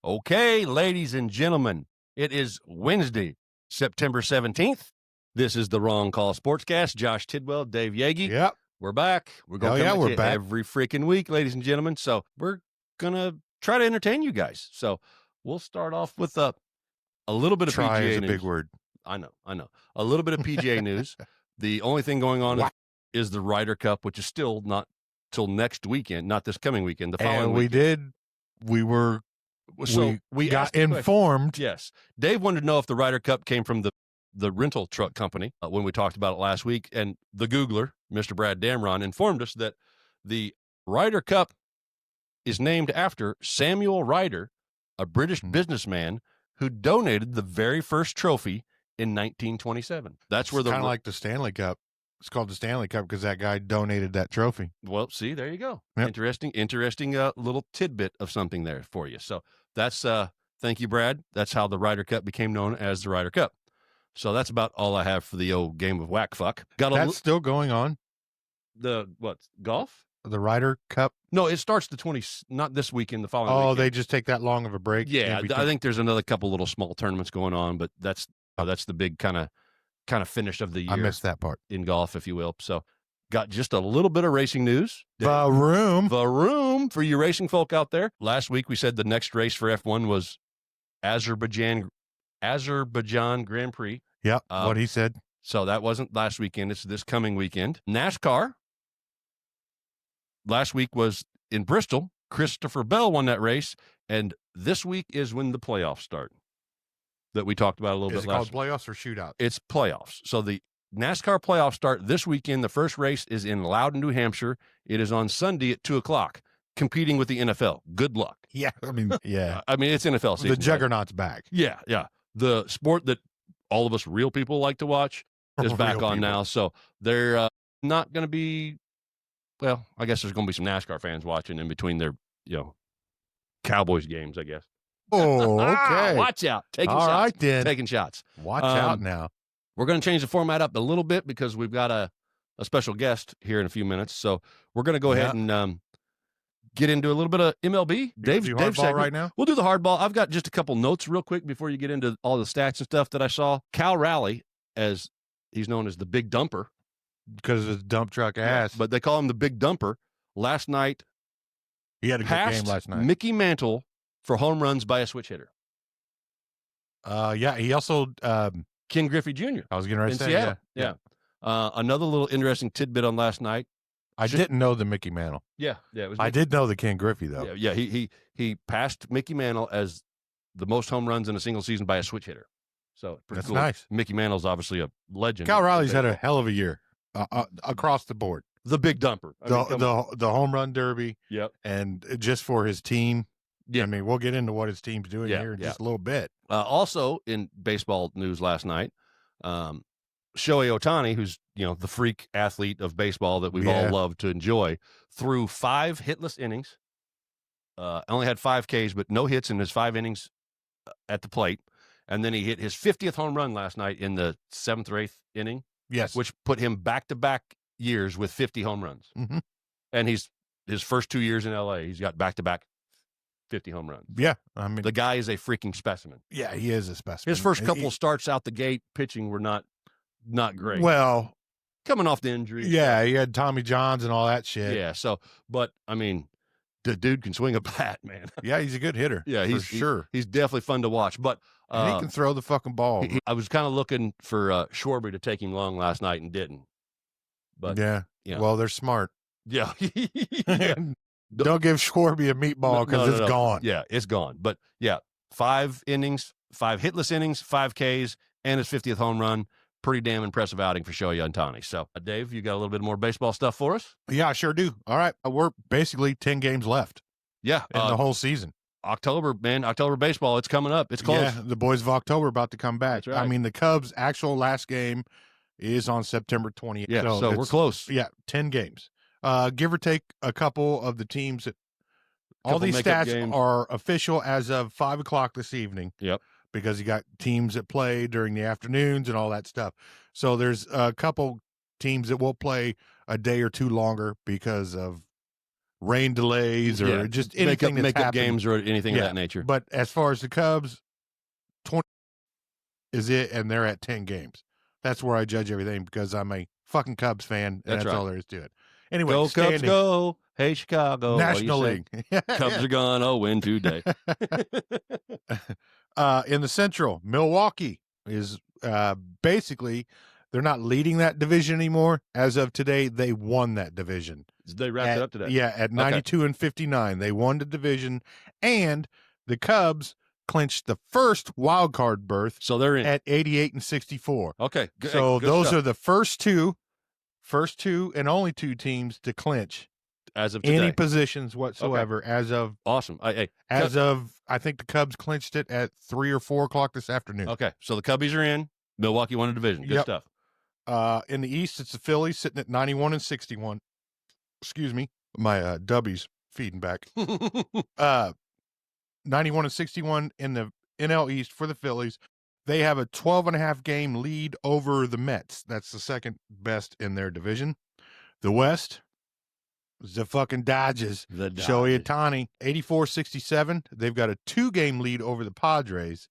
Okay, ladies and gentlemen, it is Wednesday, September 17th. This is the Wrong Call Sportscast. Josh Tidwell, Dave Yagi. Yep. We're back. We're going to come we're to you back. every freaking week, ladies and gentlemen. So we're going to try to entertain you guys. So we'll start off with a little bit of Try PGA is a news. big word. I know. A little bit of PGA news. The only thing going on is the Ryder Cup, which is still not till next weekend, not this coming weekend, the following weekend. We got informed. Yes. Dave wanted to know if the Ryder Cup came from the rental truck company when we talked about it last week. And the Googler, Mr. Brad Damron, informed us that the Ryder Cup is named after Samuel Ryder, a British businessman who donated the very first trophy in 1927. That's where kind of like the Stanley Cup. It's called the Stanley Cup because that guy donated that trophy. Well, see, there you go. Yep. Interesting little tidbit of something there for you. So that's thank you, Brad. That's how the Ryder Cup became known as the Ryder Cup. So that's about all I have for the old game of whack fuck. That's still going on. The what? Golf? The Ryder Cup? No, it starts the 20th, not this weekend, the following weekend. Oh, they just take that long of a break? Yeah, I think there's another couple little small tournaments going on, but that's the big kind of finish of the year. I missed that part. In golf, if you will. So got just a little bit of racing news. The room for you racing folk out there. Last week we said the next race for F1 was Azerbaijan Grand Prix. Yep, what he said. So that wasn't last weekend. It's this coming weekend. NASCAR. Last week was in Bristol. Christopher Bell won that race. And this week is when the playoffs start that we talked about a little bit last week. Is it called playoffs or shootout? It's playoffs. So the NASCAR playoffs start this weekend. The first race is in Loudon, New Hampshire. It is on Sunday at 2:00, competing with the NFL. Good luck. Yeah. I mean, yeah. It's NFL season. The juggernaut's back. Yeah. The sport that all of us real people like to watch is back on now. So they're not going to be, well, I guess there's going to be some NASCAR fans watching in between their, Cowboys games, I guess. Oh, okay. Watch out. Taking all shots. All right, then. Taking shots. Watch out now. We're going to change the format up a little bit because we've got a special guest here in a few minutes. So we're going to go ahead and get into a little bit of MLB. Dave's segment right now. We'll do the hardball. I've got just a couple notes real quick before you get into all the stats and stuff that I saw. Cal Raleigh, as he's known as the Big Dumper. Because of his dump truck ass. But they call him the Big Dumper. Last night, he had a good game last night. Mickey Mantle for home runs by a switch hitter. He also Ken Griffey Jr. I was getting ready to say Seattle. Yeah. Another little interesting tidbit on last night. I didn't know the Mickey Mantle. Yeah. It was I did know the Ken Griffey though. Yeah. He passed Mickey Mantle as the most home runs in a single season by a switch hitter. So that's cool. Nice. Mickey Mantle's obviously a legend. Cal Riley's had a hell of a year across the board. The Big Dumper. The home run derby. Yep. And just for his team. Yeah. I mean, we'll get into what his team's doing here in just a little bit. Also in baseball news last night, Shohei Ohtani, who's, the freak athlete of baseball that we've all loved to enjoy, threw 5 hitless innings, only had 5 Ks, but no hits in his 5 innings at the plate. And then he hit his 50th home run last night in the 7th or 8th inning. Yes. Which put him back-to-back years with 50 home runs. Mm-hmm. And his first 2 years in L.A., he's got back-to-back 50 home runs. Yeah. I mean, the guy is a freaking specimen. Yeah, he is a specimen. His first couple starts out the gate pitching were not great. Well, coming off the injury. Yeah, he had Tommy Johns and all that shit. Yeah, but I mean, the dude can swing a bat, man. Yeah, he's a good hitter. Yeah, for sure. He's definitely fun to watch. But and he can throw the fucking ball. I was kind of looking for Schwarber to take him long last night and didn't. But well, they're smart. Yeah. Don't give Schwarber a meatball because it's gone. Yeah, it's gone. But 5 innings, 5 hitless innings, 5 Ks, and his 50th home run. Pretty damn impressive outing for Shohei Ohtani. So, Dave, you got a little bit more baseball stuff for us? Yeah, I sure do. All right. We're basically 10 games left. Yeah. In the whole season. October baseball, it's coming up. It's close. Yeah, the boys of October about to come back. That's right. I mean, the Cubs' actual last game is on September 20th. Yeah, so we're close. Yeah, 10 games. Give or take a couple of the teams that all these stats are official as of 5:00 this evening. Yep. Because you got teams that play during the afternoons and all that stuff. So there's a couple teams that will play a day or two longer because of rain delays or just anything make up games or anything of that nature. But as far as the Cubs, 20 is it, and they're at 10 games. That's where I judge everything because I'm a fucking Cubs fan, and that's all there is to it. Anyway, go Cubs, go! Hey Chicago, National League. Cubs are gonna win today. In the Central, Milwaukee is basically they're not leading that division anymore. As of today, they won that division. They wrapped it up today. Yeah, at 92-59, they won the division, and the Cubs clinched the first wild card berth. So they're in at 88-64. Okay, good. So good those stuff. are the first two and only two teams to clinch as of today. Any positions whatsoever as of awesome. I think the Cubs clinched it at 3 or 4 o'clock this afternoon. Okay, so the Cubbies are in. Milwaukee won a division. Good stuff. In the East, it's the Phillies sitting at 91-61. Excuse me, my W's feeding back. 91-61 in the NL East for the Phillies. They have a 12.5 game lead over the Mets. That's the second best in their division. The West, the fucking Dodgers. Shohei Ohtani, 84-67. They've got a 2-game lead over the Padres,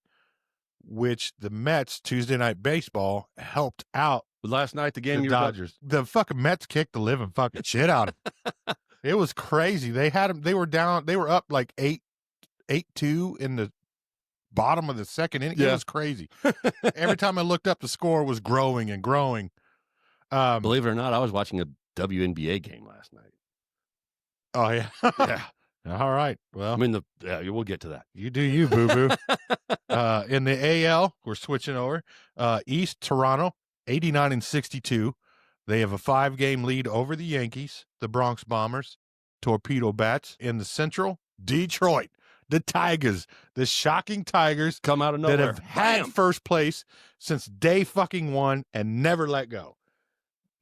which the Mets, Tuesday Night Baseball, helped out. Last night, the game the Dodgers. The fucking Mets kicked the living fucking shit out of them. It was crazy. They had them. They were down. They were up like 8-2 in the bottom of the second inning. It was crazy. Every time I looked up, the score was growing and growing. Believe it or not, I was watching a WNBA game last night. Oh yeah, yeah. All right. Well, I mean, we'll get to that. You do you, boo boo. In the AL, we're switching over. East, Toronto, 89-62. They have a 5-game lead over the Yankees, the Bronx Bombers, Torpedo Bats. In the Central, Detroit, the Tigers, the shocking Tigers, come out of nowhere, that have had first place since day fucking one and never let go.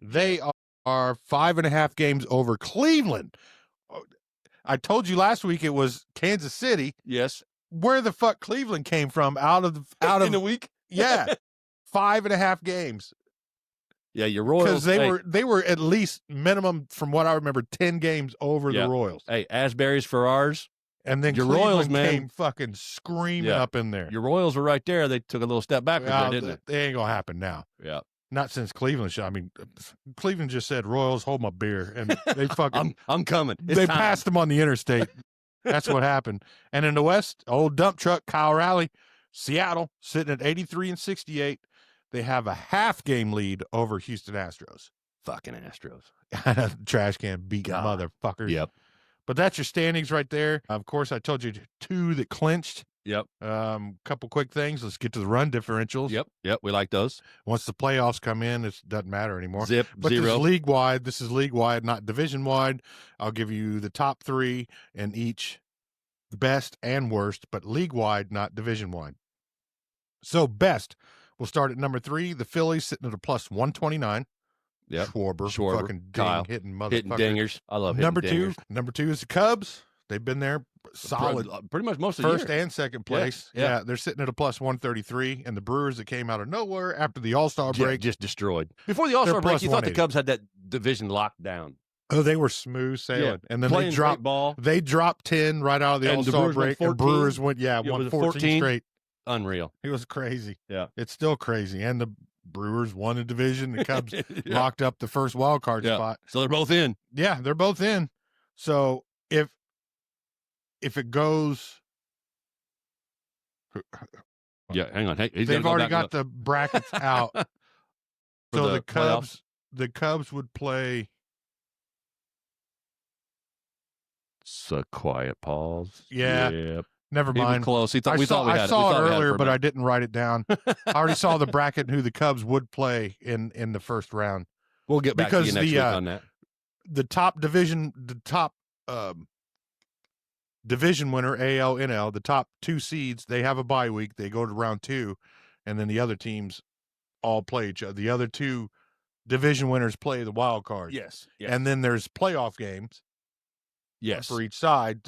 They are 5.5 games over Cleveland. I told you last week it was Kansas City. Yes. Where the fuck Cleveland came from out of in a week? Yeah. 5.5 games. Yeah, your Royals. Because they were at least minimum, from what I remember, 10 games over the Royals. Hey, Asbury's for ours. And then your Royals, came fucking screaming up in there. Your Royals were right there. They took a little step backward there, didn't they? They ain't gonna happen now. Yeah. Not since Cleveland. I mean, Cleveland just said, "Royals, hold my beer," and they fucking. I'm coming. They passed them on the interstate. That's what happened. And in the West, old dump truck Kyle Raleigh, Seattle sitting at 83-68. They have a 1/2 game lead over Houston Astros. Fucking Astros. Trash can beating motherfuckers. Yep. But that's your standings right there. Of course, I told you 2 that clinched. Yep. Couple quick things. Let's get to the run differentials. Yep. We like those. Once the playoffs come in, it doesn't matter anymore. Zero. This is league wide. This is league wide, not division wide. I'll give you the top 3 in each, best and worst, but league wide, not division wide. So best, we'll start at number 3. The Phillies sitting at a plus 129. Yep. Schwarber, fucking Kyle, hitting motherfucker. Hitting dingers. I love hitting dingers. Number 2 is the Cubs. They've been there solid. Pretty much most of the first and second place. Yeah, they're sitting at a plus 133. And the Brewers that came out of nowhere after the All-Star break. Just destroyed. Before the All-Star break, you thought the Cubs had that division locked down. Oh, they were smooth sailing. Yeah. And then they dropped 10 right out of the All-Star break. And Brewers won 14 straight. Unreal. It was crazy. Yeah. It's still crazy. And the Brewers won the division. The Cubs locked up the first wild card spot. So they're both in. Yeah, they're both in. So if it goes, hang on. Hey, they've already got the brackets out. So the Cubs would play. It's a quiet pause. Yeah. Yep. Never mind. Close. I saw it earlier, but I didn't write it down. I already saw the bracket and who the Cubs would play in the first round. We'll get back to you next week on that. The top division winner, AL, NL, the top 2 seeds, they have a bye week. They go to round 2, and then the other teams all play each other. The other 2 division winners play the wild card. Yes. And then there's playoff games. Yes. For each side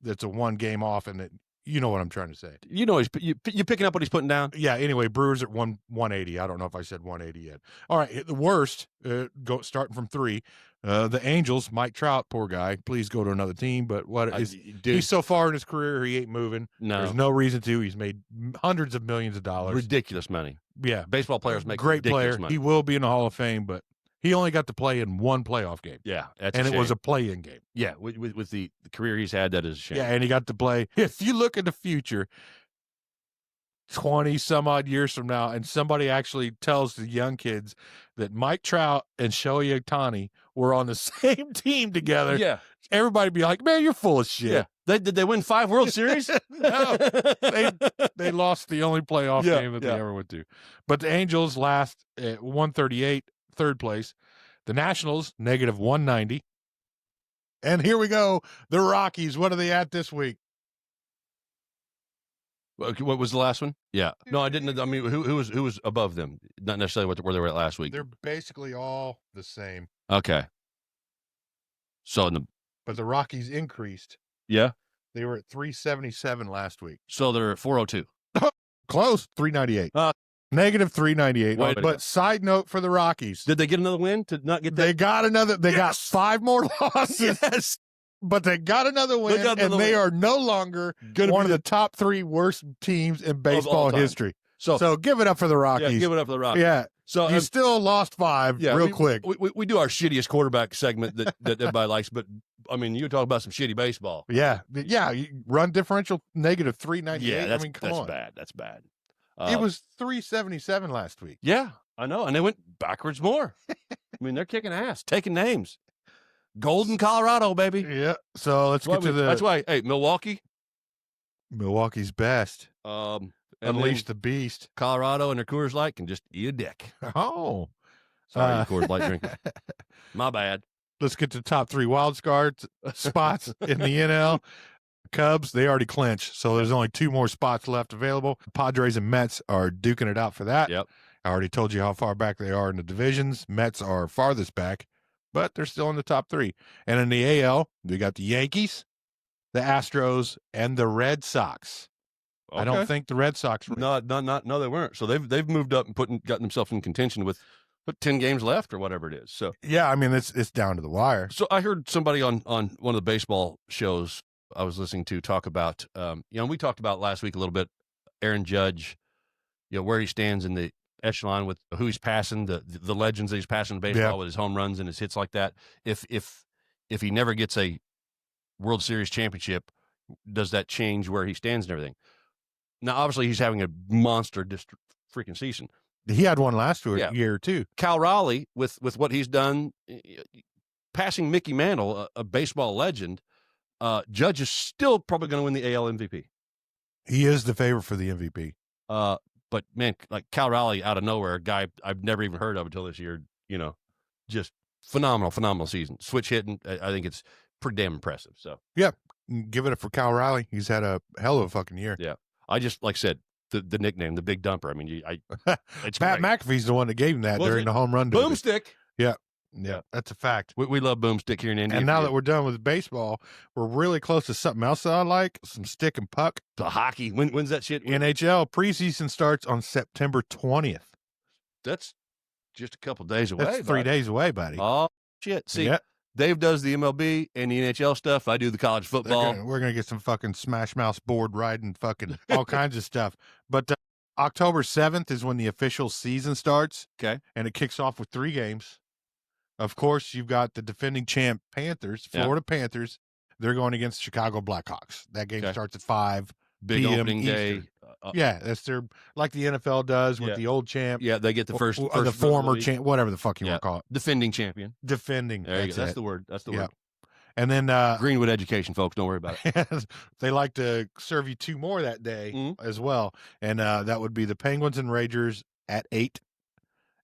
that's a 1 game off, and You know what I'm trying to say. You know, you picking up what he's putting down? Yeah, anyway, Brewers at 180. I don't know if I said 180 yet. All right, the worst, starting from 3, the Angels, Mike Trout, poor guy. Please go to another team. But he's so far in his career, he ain't moving. No. There's no reason to. He's made hundreds of millions of dollars. Ridiculous money. Yeah. Baseball players make great ridiculous player. money. He will be in the Hall of Fame, but he only got to play in one playoff game. Yeah, and it was a play-in game. Yeah, with the career he's had, that is a shame. Yeah, and he got to play. If you look in the future, 20 some odd years from now, and somebody actually tells the young kids that Mike Trout and Shohei Ohtani were on the same team together, yeah, everybody be like, "Man, you're full of shit." Yeah, did they win 5 World Series? No, they lost the only playoff game that they ever went to. But the Angels last at 138, third place. The Nationals negative 190. And here we go, the Rockies. What are they at this week? What was the last one? Yeah. No, I didn't. I mean, who was above them? Not necessarily where they were at last week. They're basically all the same. Okay. So but the Rockies increased. Yeah. They were at 377 last week. So they're at 402. Close, 398. Negative 398. But side note for the Rockies. Did they get another win to not get that? They got another. They got 5 more losses. Yes. But they got another win, and they are no longer one of the top 3 worst teams in baseball history. So give it up for the Rockies. Yeah, give it up for the Rockies. Yeah. So you still lost 5 real quick. We do our shittiest quarterback segment that everybody likes, but I mean, you talk about some shitty baseball. Yeah. Run differential negative 398. Yeah, that's come on. bad. That's bad. It was 377 last week. Yeah, I know, and they went backwards more. I mean, they're kicking ass, taking names. Golden Colorado, baby. Yeah. So let's get to the. That's why. Hey, Milwaukee's best. Unleash the beast. Colorado and their Coors Light can just eat a dick. Oh, sorry, Coors Light drinker. My bad. Let's get to the top 3 wild card spots in the NL. Cubs, they already clinched, so there's only 2 more spots left available. Padres and Mets are duking it out for that. Yep. I already told you how far back they are in the divisions. Mets are farthest back, but they're still in the top 3. And in the AL, we got the Yankees, the Astros, and the Red Sox. Okay. I don't think the Red Sox were. No, they weren't. So they've moved up and gotten themselves in contention with 10 games left or whatever it is. So yeah, I mean it's down to the wire. So I heard somebody on one of the baseball shows I was listening to talk about, we talked about last week a little bit, Aaron Judge, where he stands in the echelon with who he's passing, the legends that he's passing in baseball with his home runs and his hits like that. If he never gets a World Series championship, does that change where he stands and everything? Now, obviously, he's having a monster freaking season. He had one last year, too. Cal Raleigh, with what he's done, passing Mickey Mantle, a baseball legend, Judge is still probably going to win the AL MVP. He is the favorite for the MVP. But, man, like Cal Raleigh out of nowhere, a guy I've never even heard of until this year, just phenomenal season. Switch hitting, I think it's pretty damn impressive. So yeah, give it up for Cal Raleigh. He's had a hell of a fucking year. Yeah. I just, like I said, the nickname, the Big Dumper. I mean, it's Pat McAfee's the one that gave him that during the home run. Boomstick. Yeah, that's a fact. We love Boomstick here in India. And now that we're done with baseball, we're really close to something else that I like, some stick and puck. The hockey. When's that shit? NHL preseason starts on September 20th. That's just a couple days away. That's 3 days away, buddy. Oh, shit. See, Dave does the MLB and the NHL stuff. I do the college football. We're going to get some fucking Smash Mouse board riding, fucking all kinds of stuff. But October 7th is when the official season starts. Okay. And it kicks off with 3 games. Of course, you've got the defending champ Panthers, Florida Panthers. They're going against Chicago Blackhawks. That game starts at 5 Big p.m. opening Eastern. day. Yeah, that's their like the NFL does with the old champ. Yeah, they get the first the former champ, whatever the fuck you want to call it. Defending champion. Defending. There you go. That's the word. That's the word. And then Greenwood education, folks. Don't worry about it. They like to serve you 2 more that day as well. And that would be the Penguins and Rangers at 8.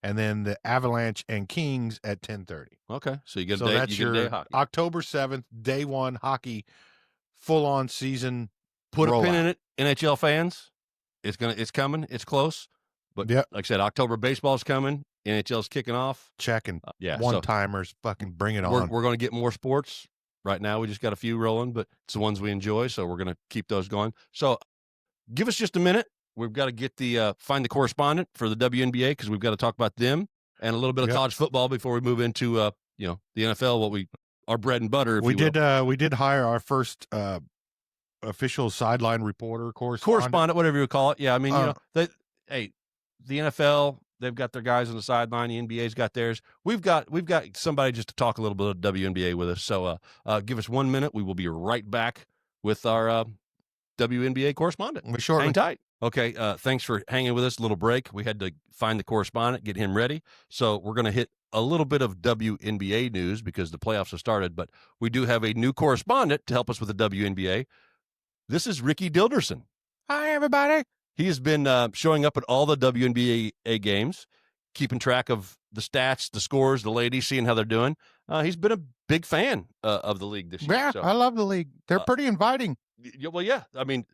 And then the Avalanche and Kings at 10:30. Okay, so you get that's your day of hockey. October 7th, day 1 hockey, full-on season. Put a pin in it, NHL fans. It's coming. It's close. But like I said, October baseball's coming. NHL's kicking off. Checking. One-timers. Fucking bring it on. We're going to get more sports. Right now, we just got a few rolling, but it's the ones we enjoy, so we're going to keep those going. So give us just a minute. We've got to get find the correspondent for the WNBA because we've got to talk about them and a little bit of college football before we move into the NFL, our bread and butter. We did hire our first official sideline reporter, correspondent, whatever you would call it. Yeah, I mean, the NFL, they've got their guys on the sideline. The NBA's got theirs. We've got somebody just to talk a little bit of WNBA with us. So give us 1 minute. We will be right back with our WNBA correspondent. Hang tight. Okay, thanks for hanging with us. A little break. We had to find the correspondent, get him ready. So we're going to hit a little bit of WNBA news because the playoffs have started, but we do have a new correspondent to help us with the WNBA. This is Rickey Dilderson. Hi, everybody. He has been showing up at all the WNBA games, keeping track of the stats, the scores, the ladies, seeing how they're doing. He's been a big fan of the league this year. Yeah, so. I love the league. They're pretty inviting. Well, yeah. I mean,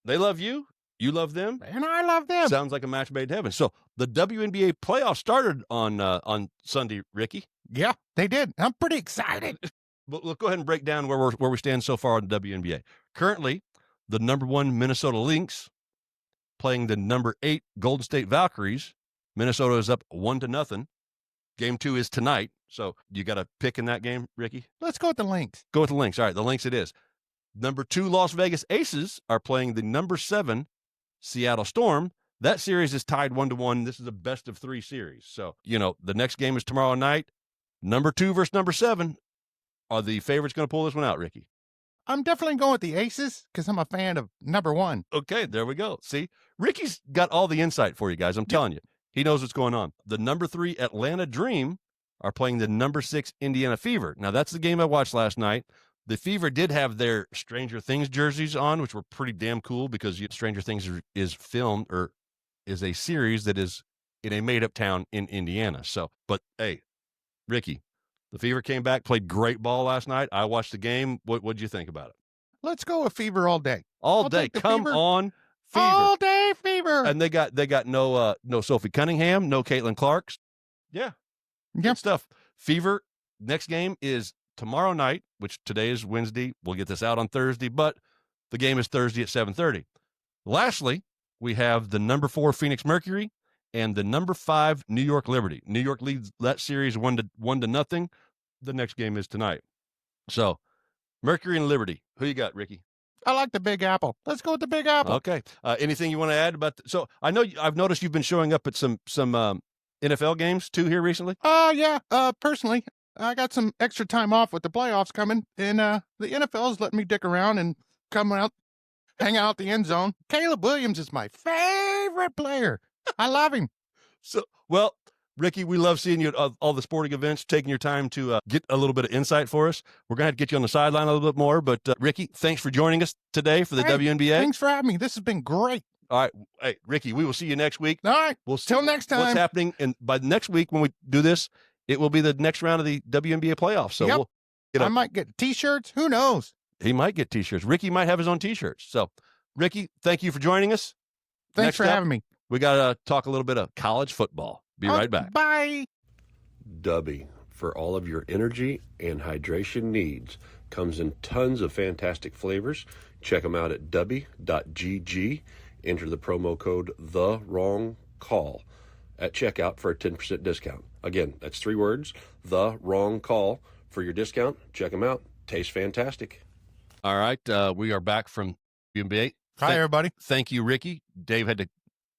they love you. You love them. And I love them. Sounds like a match made in heaven. So the WNBA playoffs started on Sunday, Rickey. Yeah, they did. I'm pretty excited. But let's go ahead and break down where we stand so far in the WNBA. Currently, the number 1 Minnesota Lynx playing the number 8 Golden State Valkyries. Minnesota is up 1-0. Game 2 is tonight. So you got a pick in that game, Rickey? Let's go with the Lynx. Go with the Lynx. All right, the Lynx it is. Number 2 Las Vegas Aces are playing the number 7 Seattle Storm. That series is tied 1-1. This is a best of 3 series. So, the next game is tomorrow night. Number 2 versus number 7. Are the favorites going to pull this one out, Rickey? I'm definitely going with the Aces because I'm a fan of number 1. Okay, there we go. See, Rickey's got all the insight for you guys. I'm telling you. He knows what's going on. The number 3 Atlanta Dream are playing the number 6 Indiana Fever. Now, that's the game I watched last night. The Fever did have their Stranger Things jerseys on, which were pretty damn cool because Stranger Things is filmed or is a series that is in a made-up town in Indiana. So, but hey, Rickey, the Fever came back, played great ball last night. I watched the game. What'd you think about it? Let's go with Fever all day. All day. Come on, Fever. All day, Fever. And they got no Sophie Cunningham, no Caitlin Clark. Yeah. Good stuff. Fever, next game is tomorrow night, which today is Wednesday. We'll get this out on Thursday, but the game is Thursday at 7:30. Lastly, we have the number 4 Phoenix Mercury and the number 5 New York Liberty. New York leads that series 1-0. The next game is tonight. So, Mercury and Liberty. Who you got, Rickey? I like the Big Apple. Let's go with the Big Apple. Okay. Anything you want to add about? So I know I've noticed you've been showing up at some NFL games too here recently. Yeah. Personally, I got some extra time off with the playoffs coming, and the NFL's letting me dick around and come out, hang out the end zone. Caleb Williams is my favorite player. I love him. So, well, Rickey, we love seeing you at all the sporting events, taking your time to get a little bit of insight for us. We're going to have to get you on the sideline a little bit more, but Rickey, thanks for joining us today for the WNBA. Thanks for having me. This has been great. All right. Hey, Rickey, we will see you next week. All right. We'll see till next time. What's happening. And by next week, when we do this, it will be the next round of the WNBA playoffs. So I might get T-shirts. Who knows? He might get T-shirts. Rickey might have his own T-shirts. So, Rickey, thank you for joining us. Thanks for having me. We got to talk a little bit of college football. Be right back. Bye. Dubby, for all of your energy and hydration needs. Comes in tons of fantastic flavors. Check them out at dubby.gg. Enter the promo code THEWRONGCALL at checkout for a 10% discount. Again, that's 3 words, The Wrong Call, for your discount. Check them out. Tastes fantastic. All right. We are back from WNBA. Hi, everybody. Thank you, Rickey. Dave had to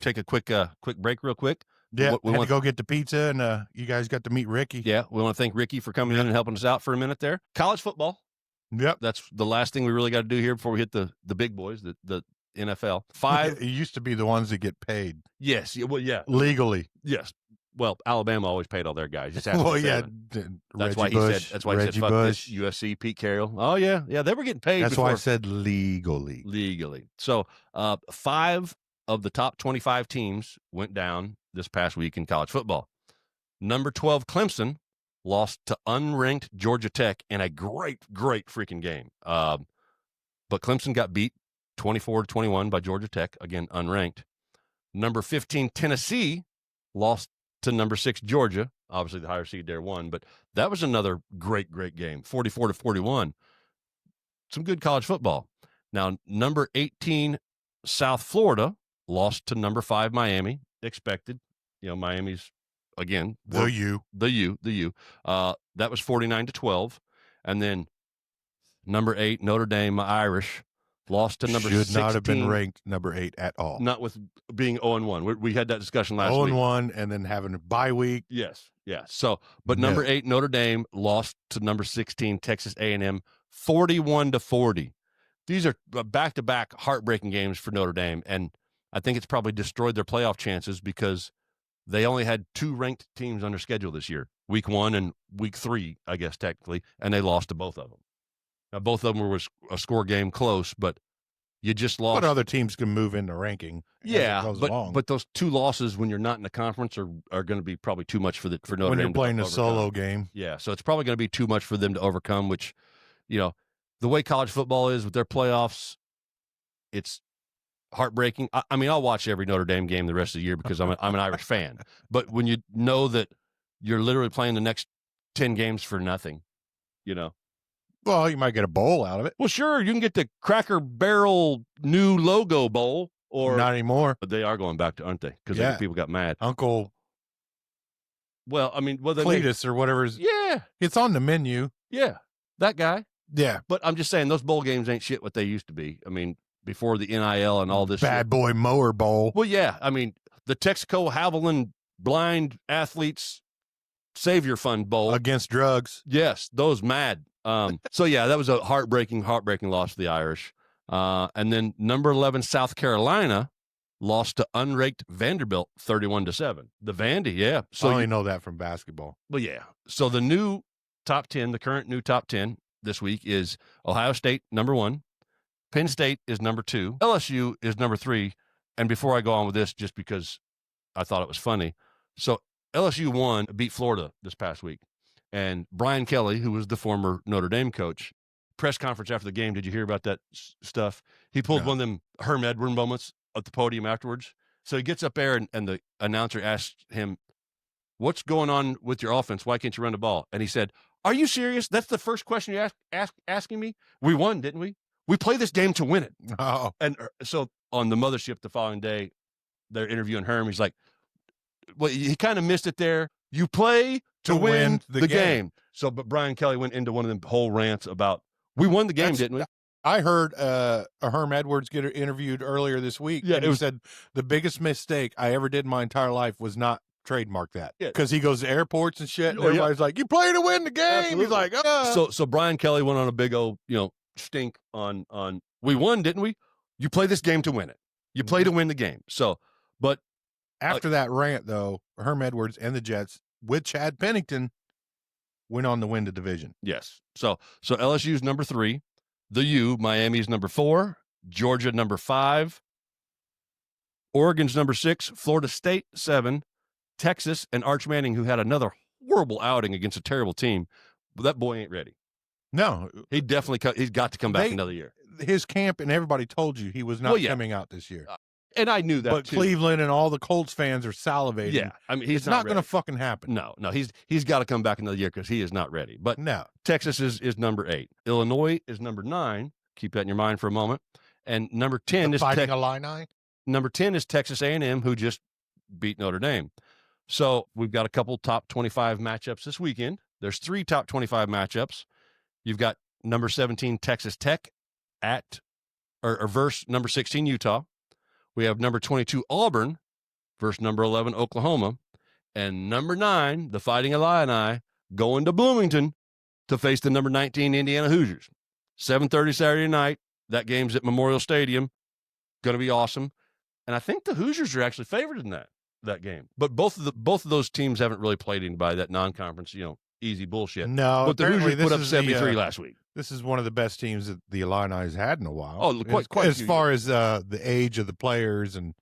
take a quick break real quick. Yeah, we had to go get the pizza, and you guys got to meet Rickey. Yeah, we want to thank Rickey for coming in and helping us out for a minute there. College football. Yep. That's the last thing we really got to do here before we hit the big boys, the NFL. 5. It used to be the ones that get paid. Yes. Well, yeah. Legally. Yes. Well, Alabama always paid all their guys. Just well, yeah. That's why he said. That's why he said, "Fuck this." USC, Pete Carroll. Oh yeah, they were getting paid. That's why I said legally. Legally. So, 5 of the top 25 teams went down this past week in college football. Number 12 Clemson lost to unranked Georgia Tech in a great freaking game. But Clemson got beat 24-21 by Georgia Tech, again unranked. Number 15 Tennessee lost to number 6 Georgia. Obviously the higher seed there won, but that was another great game, 44-41. some good college football. Now, number 18 South Florida lost to number 5 Miami. Expected. Miami's again the U. That was 49-12, and then number 8 Notre Dame Irish lost to number 16. Should not have been ranked number 8 at all. Not with being 0-1. We had that discussion last week. 0-1 and then having a bye week. Yes. So, but number 8 Notre Dame lost to number 16 Texas A&M 41-40. These are back-to-back heartbreaking games for Notre Dame, and I think it's probably destroyed their playoff chances because they only had 2 ranked teams on their schedule this year, week 1 and week 3, I guess, technically, and they lost to both of them. Now, both of them were a score game close, but you just lost. But other teams can move in the ranking. But those 2 losses when you're not in the conference are going to be probably too much for Notre Dame. When you're playing a solo game. Yeah, so it's probably going to be too much for them to overcome, which, the way college football is with their playoffs, it's heartbreaking. I mean, I'll watch every Notre Dame game the rest of the year because I'm an Irish fan. But when you know that you're literally playing the next 10 games for nothing, Well, you might get a bowl out of it. Well, sure, you can get the Cracker Barrel new logo bowl. Or not anymore. But they are going back to, aren't they? Because people got mad. Uncle. Well, I mean, Cletus or whatever. It's on the menu. Yeah, that guy. Yeah. But I'm just saying, those bowl games ain't shit what they used to be. I mean, before the NIL and all this Bad Boy Mower Bowl. Well, yeah. I mean, the Texaco Haviland Blind Athletes Savior Fund Bowl. Against drugs. Yes, those mad. So, yeah, that was a heartbreaking loss for the Irish. And then number 11, South Carolina, lost to unranked Vanderbilt 31-7. The Vandy, yeah. So I only know that from basketball. Well, yeah. So the new top 10, the current new top 10 this week is Ohio State, number 1. Penn State is number 2. LSU is number 3. And before I go on with this, just because I thought it was funny. So LSU beat Florida this past week. And Brian Kelly, who was the former Notre Dame coach, press conference after the game, did you hear about that stuff? He pulled one of them Herm Edwards moments at the podium afterwards. So he gets up there and the announcer asks him, "What's going on with your offense? Why can't you run the ball?" And he said, "Are you serious? That's the first question you're asking me? We won, didn't we? We play this game to win it." Oh. And so on the mothership the following day, they're interviewing Herm. He's like, well, he kind of missed it there. You play to win the game. So, but Brian Kelly went into one of them whole rants about, we won the game, didn't we? I heard a Herm Edwards get interviewed earlier this week. Yeah, and he said the biggest mistake I ever did in my entire life was not trademark that. Yeah. Because he goes to airports and shit, and everybody's like, "You play to win the game." Absolutely. He's like, "Oh." So Brian Kelly went on a big old, stink on we won, didn't we? You play this game to win it. You play to win the game. So, but after that rant, though, Herm Edwards and the Jets with Chad Pennington went on to win the division. Yes. So LSU's number 3, the U, Miami's number 4, Georgia number 5, Oregon's number 6, Florida State 7, Texas and Arch Manning, who had another horrible outing against a terrible team. But that boy ain't ready. No, he's got to come back another year. His camp and everybody told you he was not coming out this year. And I knew that, but too. Cleveland and all the Colts fans are salivating. Yeah, I mean, it's not going to fucking happen. No, he's got to come back another year because he is not ready. But no, Texas is number 8. Illinois is number 9. Keep that in your mind for a moment. And number 10 is Fighting Illini. Number 10 is Texas A&M, who just beat Notre Dame. So we've got a couple top 25 matchups this weekend. There's 3 top 25 matchups. You've got number 17 Texas Tech versus number 16 Utah. We have number 22 Auburn versus number 11 Oklahoma, and number 9 the Fighting Illini going to Bloomington to face the number 19 Indiana Hoosiers. 7:30 Saturday night. That game's at Memorial Stadium. Going to be awesome. And I think the Hoosiers are actually favored in that game. But both of those teams haven't really played anybody that non-conference, easy bullshit. No, but the Hoosiers put up 73 last week. This is one of the best teams that the Illini's had in a while. Oh, quite as far as the age of the players, and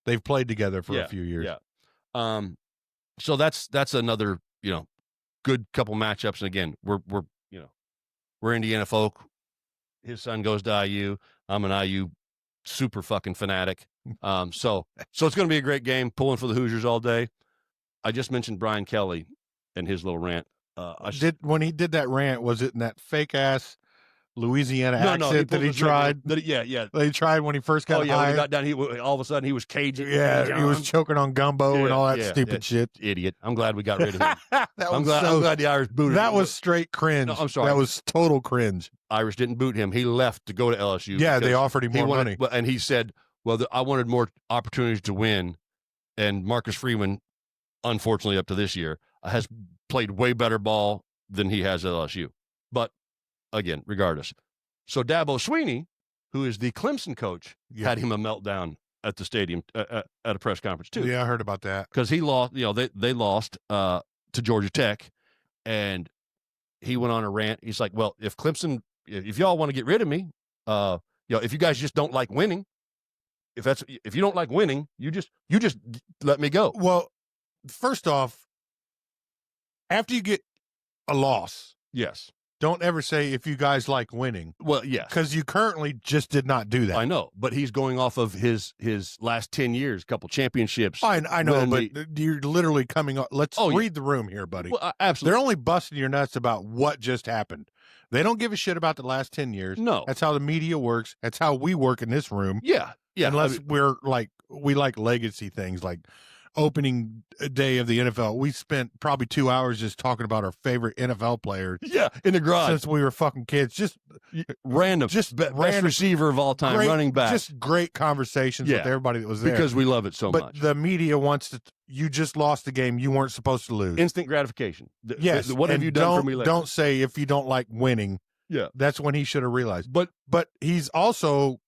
they've played together for a few years. Yeah. So that's another good couple matchups. And again, we're Indiana folk. His son goes to IU. I'm an IU super fucking fanatic. So it's going to be a great game. Pulling for the Hoosiers all day. I just mentioned Brian Kelly and his little rant. When he did that rant, was it in that fake ass Louisiana accent that he tried. Yeah. That he tried when he first got When hired. he got down, all of a sudden he was Cajun. Yeah, he was choking on gumbo and all that stupid shit. Idiot. I'm glad we got rid of him. I'm glad the Irish booted him. That was straight cringe. No, I'm sorry. That was total cringe. Irish didn't boot him. He left to go to LSU. Yeah, they offered him more money. And he said, well, I wanted more opportunities to win. And Marcus Freeman, unfortunately, up to this year, has played way better ball than he has at LSU. But, again, regardless. So Dabo Swinney, who is the Clemson coach, had him a meltdown at the stadium at a press conference, too. Yeah, I heard about that. Because he lost, they lost to Georgia Tech, and he went on a rant. He's like, well, if Clemson, if y'all want to get rid of me, if you guys just don't like winning, if you don't like winning, you just let me go. Well, first off, after you get a loss, yes, don't ever say if you guys like winning. Well, yes, because you currently just did not do that. I know, but he's going off of his last 10 years, couple championships. I know, but you're literally coming up. Let's read the room here, buddy. Well, absolutely. They're only busting your nuts about what just happened. They don't give a shit about the last 10 years. No. That's how the media works. That's how we work in this room. Yeah. Unless we like legacy things like opening day of the NFL. We spent probably 2 hours just talking about our favorite NFL players. Yeah, in the garage. Since we were fucking kids. Just random. Just best receiver of all time, running back. Just great conversations with everybody that was there. Because we love it so much. But the media wants to, you just lost the game you weren't supposed to lose. Instant gratification. Yes. What have you done for me lately? Don't say if you don't like winning. Yeah. That's when he should have realized. But he's also,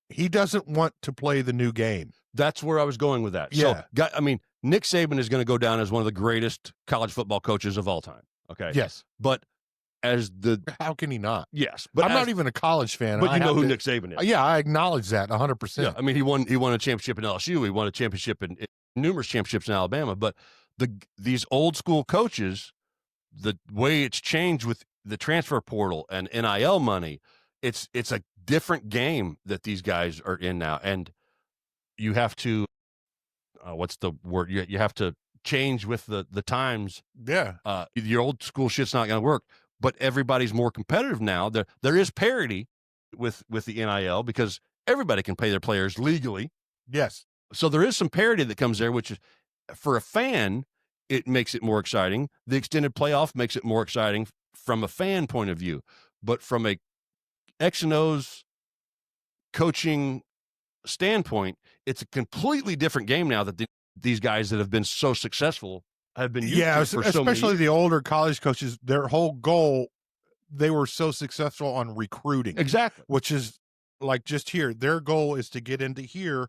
he doesn't want to play the new game. That's where I was going with that. Yeah. So, Nick Saban is going to go down as one of the greatest college football coaches of all time. Okay. Yes. But how can he not? Yes. But I'm not even a college fan. But you know who Nick Saban is. Yeah, I acknowledge that 100%. Yeah. He won a championship in LSU. He won a championship in numerous championships in Alabama. But these old school coaches, the way it's changed with the transfer portal and NIL money, it's a different game that these guys are in now. And you have to, what's the word? You have to change with the times. Yeah. Your old school shit's not going to work, but everybody's more competitive now. There is parity with the NIL because everybody can pay their players legally. Yes. So there is some parity that comes there, which is, for a fan, it makes it more exciting. The extended playoff makes it more exciting from a fan point of view, but from a X and O's coaching standpoint, it's a completely different game now that these guys that have been so successful have been used to for so many especially years. The older college coaches, their whole goal, they were so successful on recruiting. Exactly. Which is like just here. Their goal is to get into here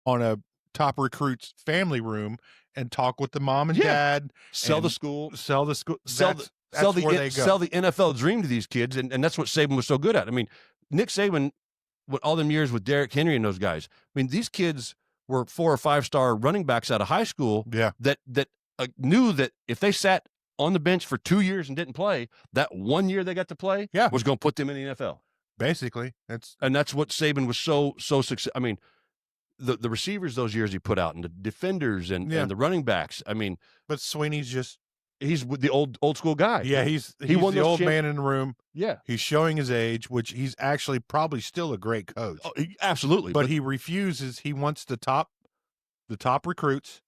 on a top recruit's family room and talk with the mom and dad. Sell the school. Sell the school. Sell the NFL dream to these kids, and that's what Saban was so good at. Nick Saban, with all them years with Derrick Henry and those guys, these kids were 4 or 5 star running backs out of high school that knew that if they sat on the bench for 2 years and didn't play, that 1 year they got to play was going to put them in the NFL. Basically, that's what Saban was so successful. The receivers those years he put out, and the defenders and the running backs. But Swinney's he's the old school guy. Yeah, he won the old man in the room. Yeah, he's showing his age, which he's actually probably still a great coach. Oh, absolutely, but he refuses. He wants the top recruits,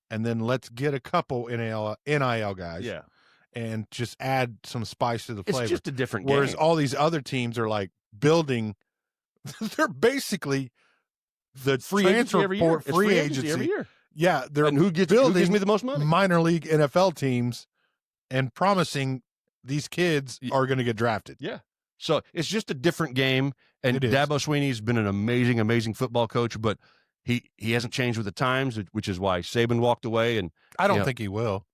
and then let's get a couple NIL guys. Yeah, and just add some spice to the flavor. It's just a different game. Whereas all these other teams are like building. They're basically the free agency every year. Yeah, they're who gives me the most money? Minor league NFL teams, and promising these kids are going to get drafted. Yeah, so it's just a different game. And Dabo Swinney's been an amazing football coach, but he hasn't changed with the times, which is why Saban walked away. And I don't think he will.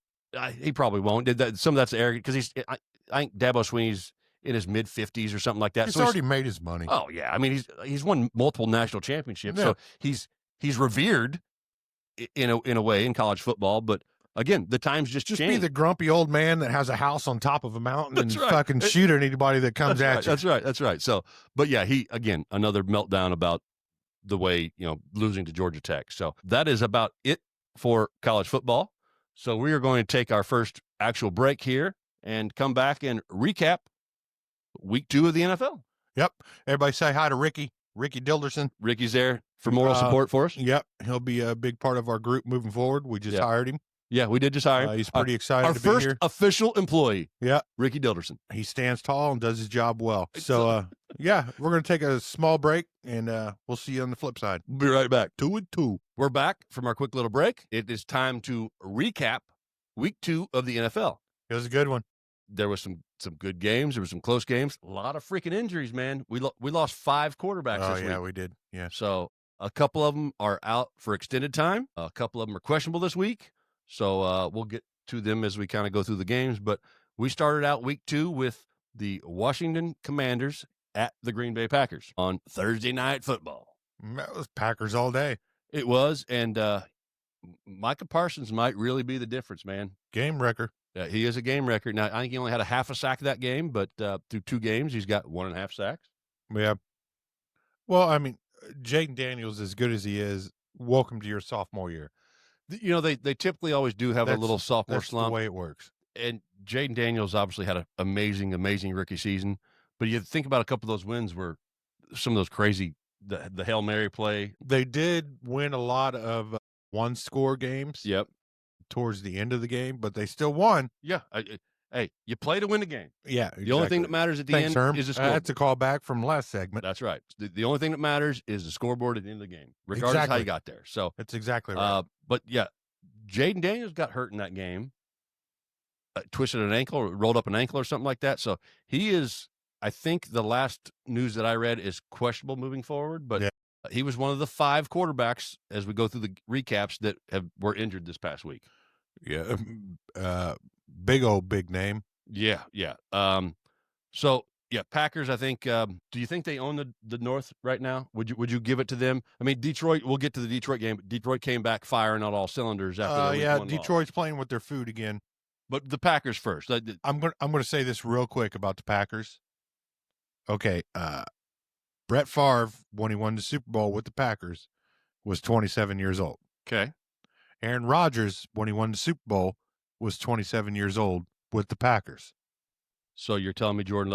He probably won't. Some of that's arrogant because I think Dabo Swinney's in his mid-50s or something like that. He's already made his money. Oh yeah, he's won multiple national championships, so he's revered in a way in college football. But again, the times just changed. Be the grumpy old man that has a house on top of a mountain and fucking shoot at anybody that comes at you. That's right. So, but yeah, another meltdown about the way losing to Georgia Tech. So that is about it for college football. So we are going to take our first actual break here and come back and recap week 2 of the NFL. Yep. Everybody say hi to Rickey Dilderson. Rickey's there for moral support for us. Yep. He'll be a big part of our group moving forward. We just hired him. Yeah, we did just hire him. He's pretty excited our to be here. Our first official employee. Yeah. Rickey Dilderson. He stands tall and does his job well. So, yeah, we're going to take a small break, and we'll see you on the flip side. We'll be right back. 2 and 2. We're back from our quick little break. It is time to recap week 2 of the NFL. It was a good one. There was some good games. There were some close games. A lot of freaking injuries, man. We lost 5 quarterbacks this week. Oh, yeah, we did. Yeah. So a couple of them are out for extended time. A couple of them are questionable this week. So we'll get to them as we kind of go through the games. But we started out week 2 with the Washington Commanders at the Green Bay Packers on Thursday Night Football. That was Packers all day. It was, and Micah Parsons might really be the difference, man. Game wrecker. Yeah, he is a game record. Now, I think he only had a half a sack that game, but through 2 games, he's got 1.5 sacks. Yeah. Well, I mean, Jaden Daniels, as good as he is, welcome to your sophomore year. You know, they typically always do have a little sophomore slump. That's the way it works. And Jaden Daniels obviously had an amazing rookie season. But you think about a couple of those wins were some of those crazy, the Hail Mary play. They did win a lot of one-score games. Yep. Towards the end of the game, but they still won. Yeah. Hey, you play to win the game. Yeah. Exactly. The only thing that matters at the end is the scoreboard. That's a call back from last segment. That's right. The only thing that matters is the scoreboard at the end of the game, regardless of how you got there. So that's exactly right. But yeah, Jaden Daniels got hurt in that game, twisted an ankle, or rolled up an ankle or something like that. So he is, I think the last news that I read is questionable moving forward, but he was one of the 5 quarterbacks as we go through the recaps that were injured this past week. Yeah. Big name. Yeah. Yeah. So yeah, Packers, I think, do you think they own the North right now? Would you give it to them? I mean, Detroit, we'll get to the Detroit game, but Detroit came back firing on all cylinders after the week 1 Detroit's loss. playing with their food again. But the Packers first. I'm going to say this real quick about the Packers. Okay, Brett Favre, when he won the Super Bowl with the Packers, was 27 years old. Okay. Aaron Rodgers, when he won the Super Bowl, was 27 years old with the Packers. So you're telling me Jordan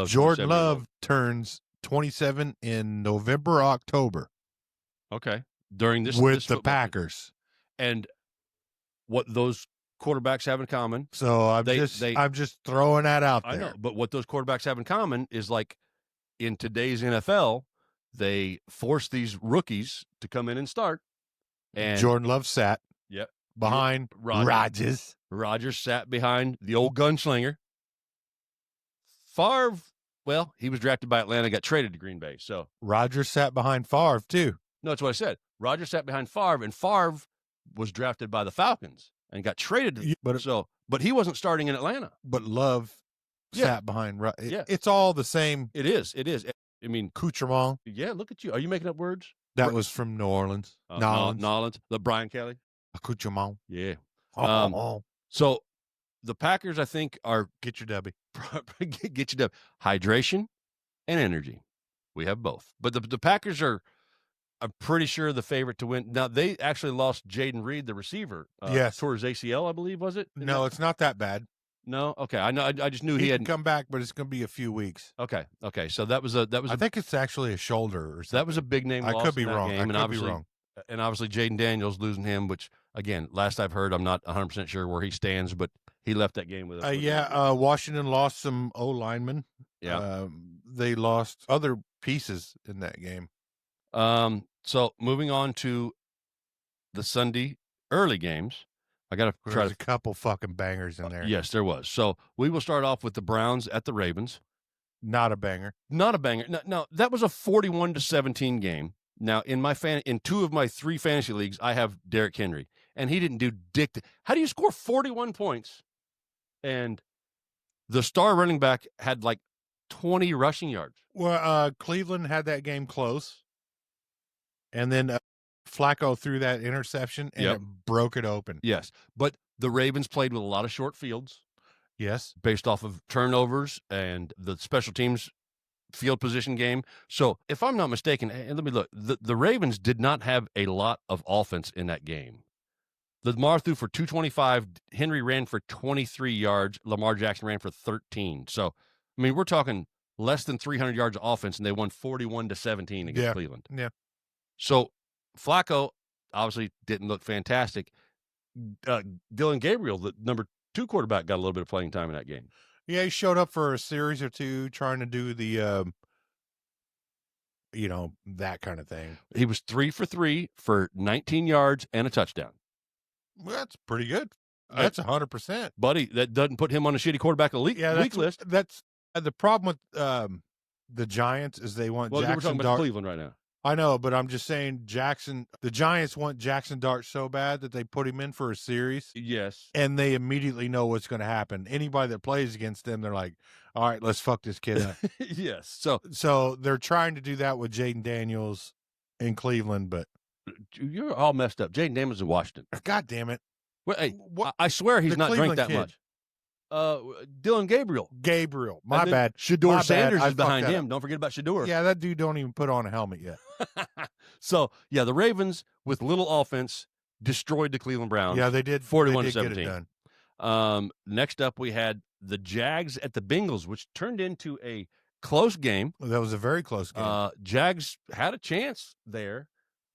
Love turns 27 in November or October. Okay. During this with the Packers. And what those quarterbacks have in common. So I'm just throwing that out there. I know, but what those quarterbacks have in common is, like, in today's NFL, they force these rookies to come in and start. And Jordan Love sat behind Rodgers. Rodgers sat behind the old gunslinger. Favre, well, he was drafted by Atlanta, got traded to Green Bay. So Rodgers sat behind Favre too. No, that's what I said. Rodgers sat behind Favre, and Favre was drafted by the Falcons and got traded. But he wasn't starting in Atlanta. But Love sat behind. It's all the same. It is. I mean, accoutrement. Yeah, look at you. Are you making up words? That was from New Orleans. Nolans. The Brian Kelly. Accoutrement. Yeah. So the Packers, I think, are get your W. Get your W. Hydration and energy. We have both. But the Packers are, I'm pretty sure, the favorite to win. Now, they actually lost Jaden Reed, the receiver. Tore his ACL, I believe, was it? No, it's not that bad. No? Okay. I know. I just knew he hadn't come back, but it's going to be a few weeks. Okay. So that was I think it's actually a shoulder or something. That was a big name loss. I could be wrong. Game, and obviously Jaden Daniels losing him, which, again, last I've heard, I'm not 100% sure where he stands, but he left that game with us. Washington lost some O linemen. Yeah. They lost other pieces in that game. So moving on to the Sunday early games, I got to try a couple fucking bangers in there. Yes, there was. So we will start off with the Browns at the Ravens. Not a banger. Not a banger. No, that was a 41-17 game. Now, in 2 of my 3 fantasy leagues, I have Derrick Henry, and he didn't do dick. How do you score 41 points? And the star running back had like 20 rushing yards. Well, Cleveland had that game close, and then Flacco threw that interception, and it broke it open. Yes, but the Ravens played with a lot of short fields. Yes. Based off of turnovers and the special teams field position game. So if I'm not mistaken, and let me look, the Ravens did not have a lot of offense in that game. Lamar threw for 225. Henry ran for 23 yards. Lamar Jackson ran for 13. So, I mean, we're talking less than 300 yards of offense, and they won 41-17 against Cleveland. Yeah. So Flacco obviously didn't look fantastic. Dylan Gabriel, the number 2 quarterback, got a little bit of playing time in that game. Yeah, he showed up for a series or two trying to do the, that kind of thing. He was 3 for 3 for 19 yards and a touchdown. Well, that's pretty good. That's 100%. Buddy, that doesn't put him on a shitty quarterback week list. That's the problem with the Giants is they want Jackson we're talking about Cleveland right now. I know, but I'm just saying the Giants want Jackson Dart so bad that they put him in for a series. Yes. And they immediately know what's going to happen. Anybody that plays against them, they're like, all right, let's fuck this kid up. Yes. So they're trying to do that with Jaden Daniels in Cleveland, but you're all messed up. Jaden Daniels in Washington. God damn it. Well, hey, I swear he's not drank that much. Dylan Gabriel. My bad. Shador Sanders is behind him. Don't forget about Shador. Yeah, that dude don't even put on a helmet yet. So, yeah, the Ravens, with little offense, destroyed the Cleveland Browns. Yeah, they did. 41-17. Next up, we had the Jags at the Bengals, which turned into a close game. That was a very close game. Jags had a chance there,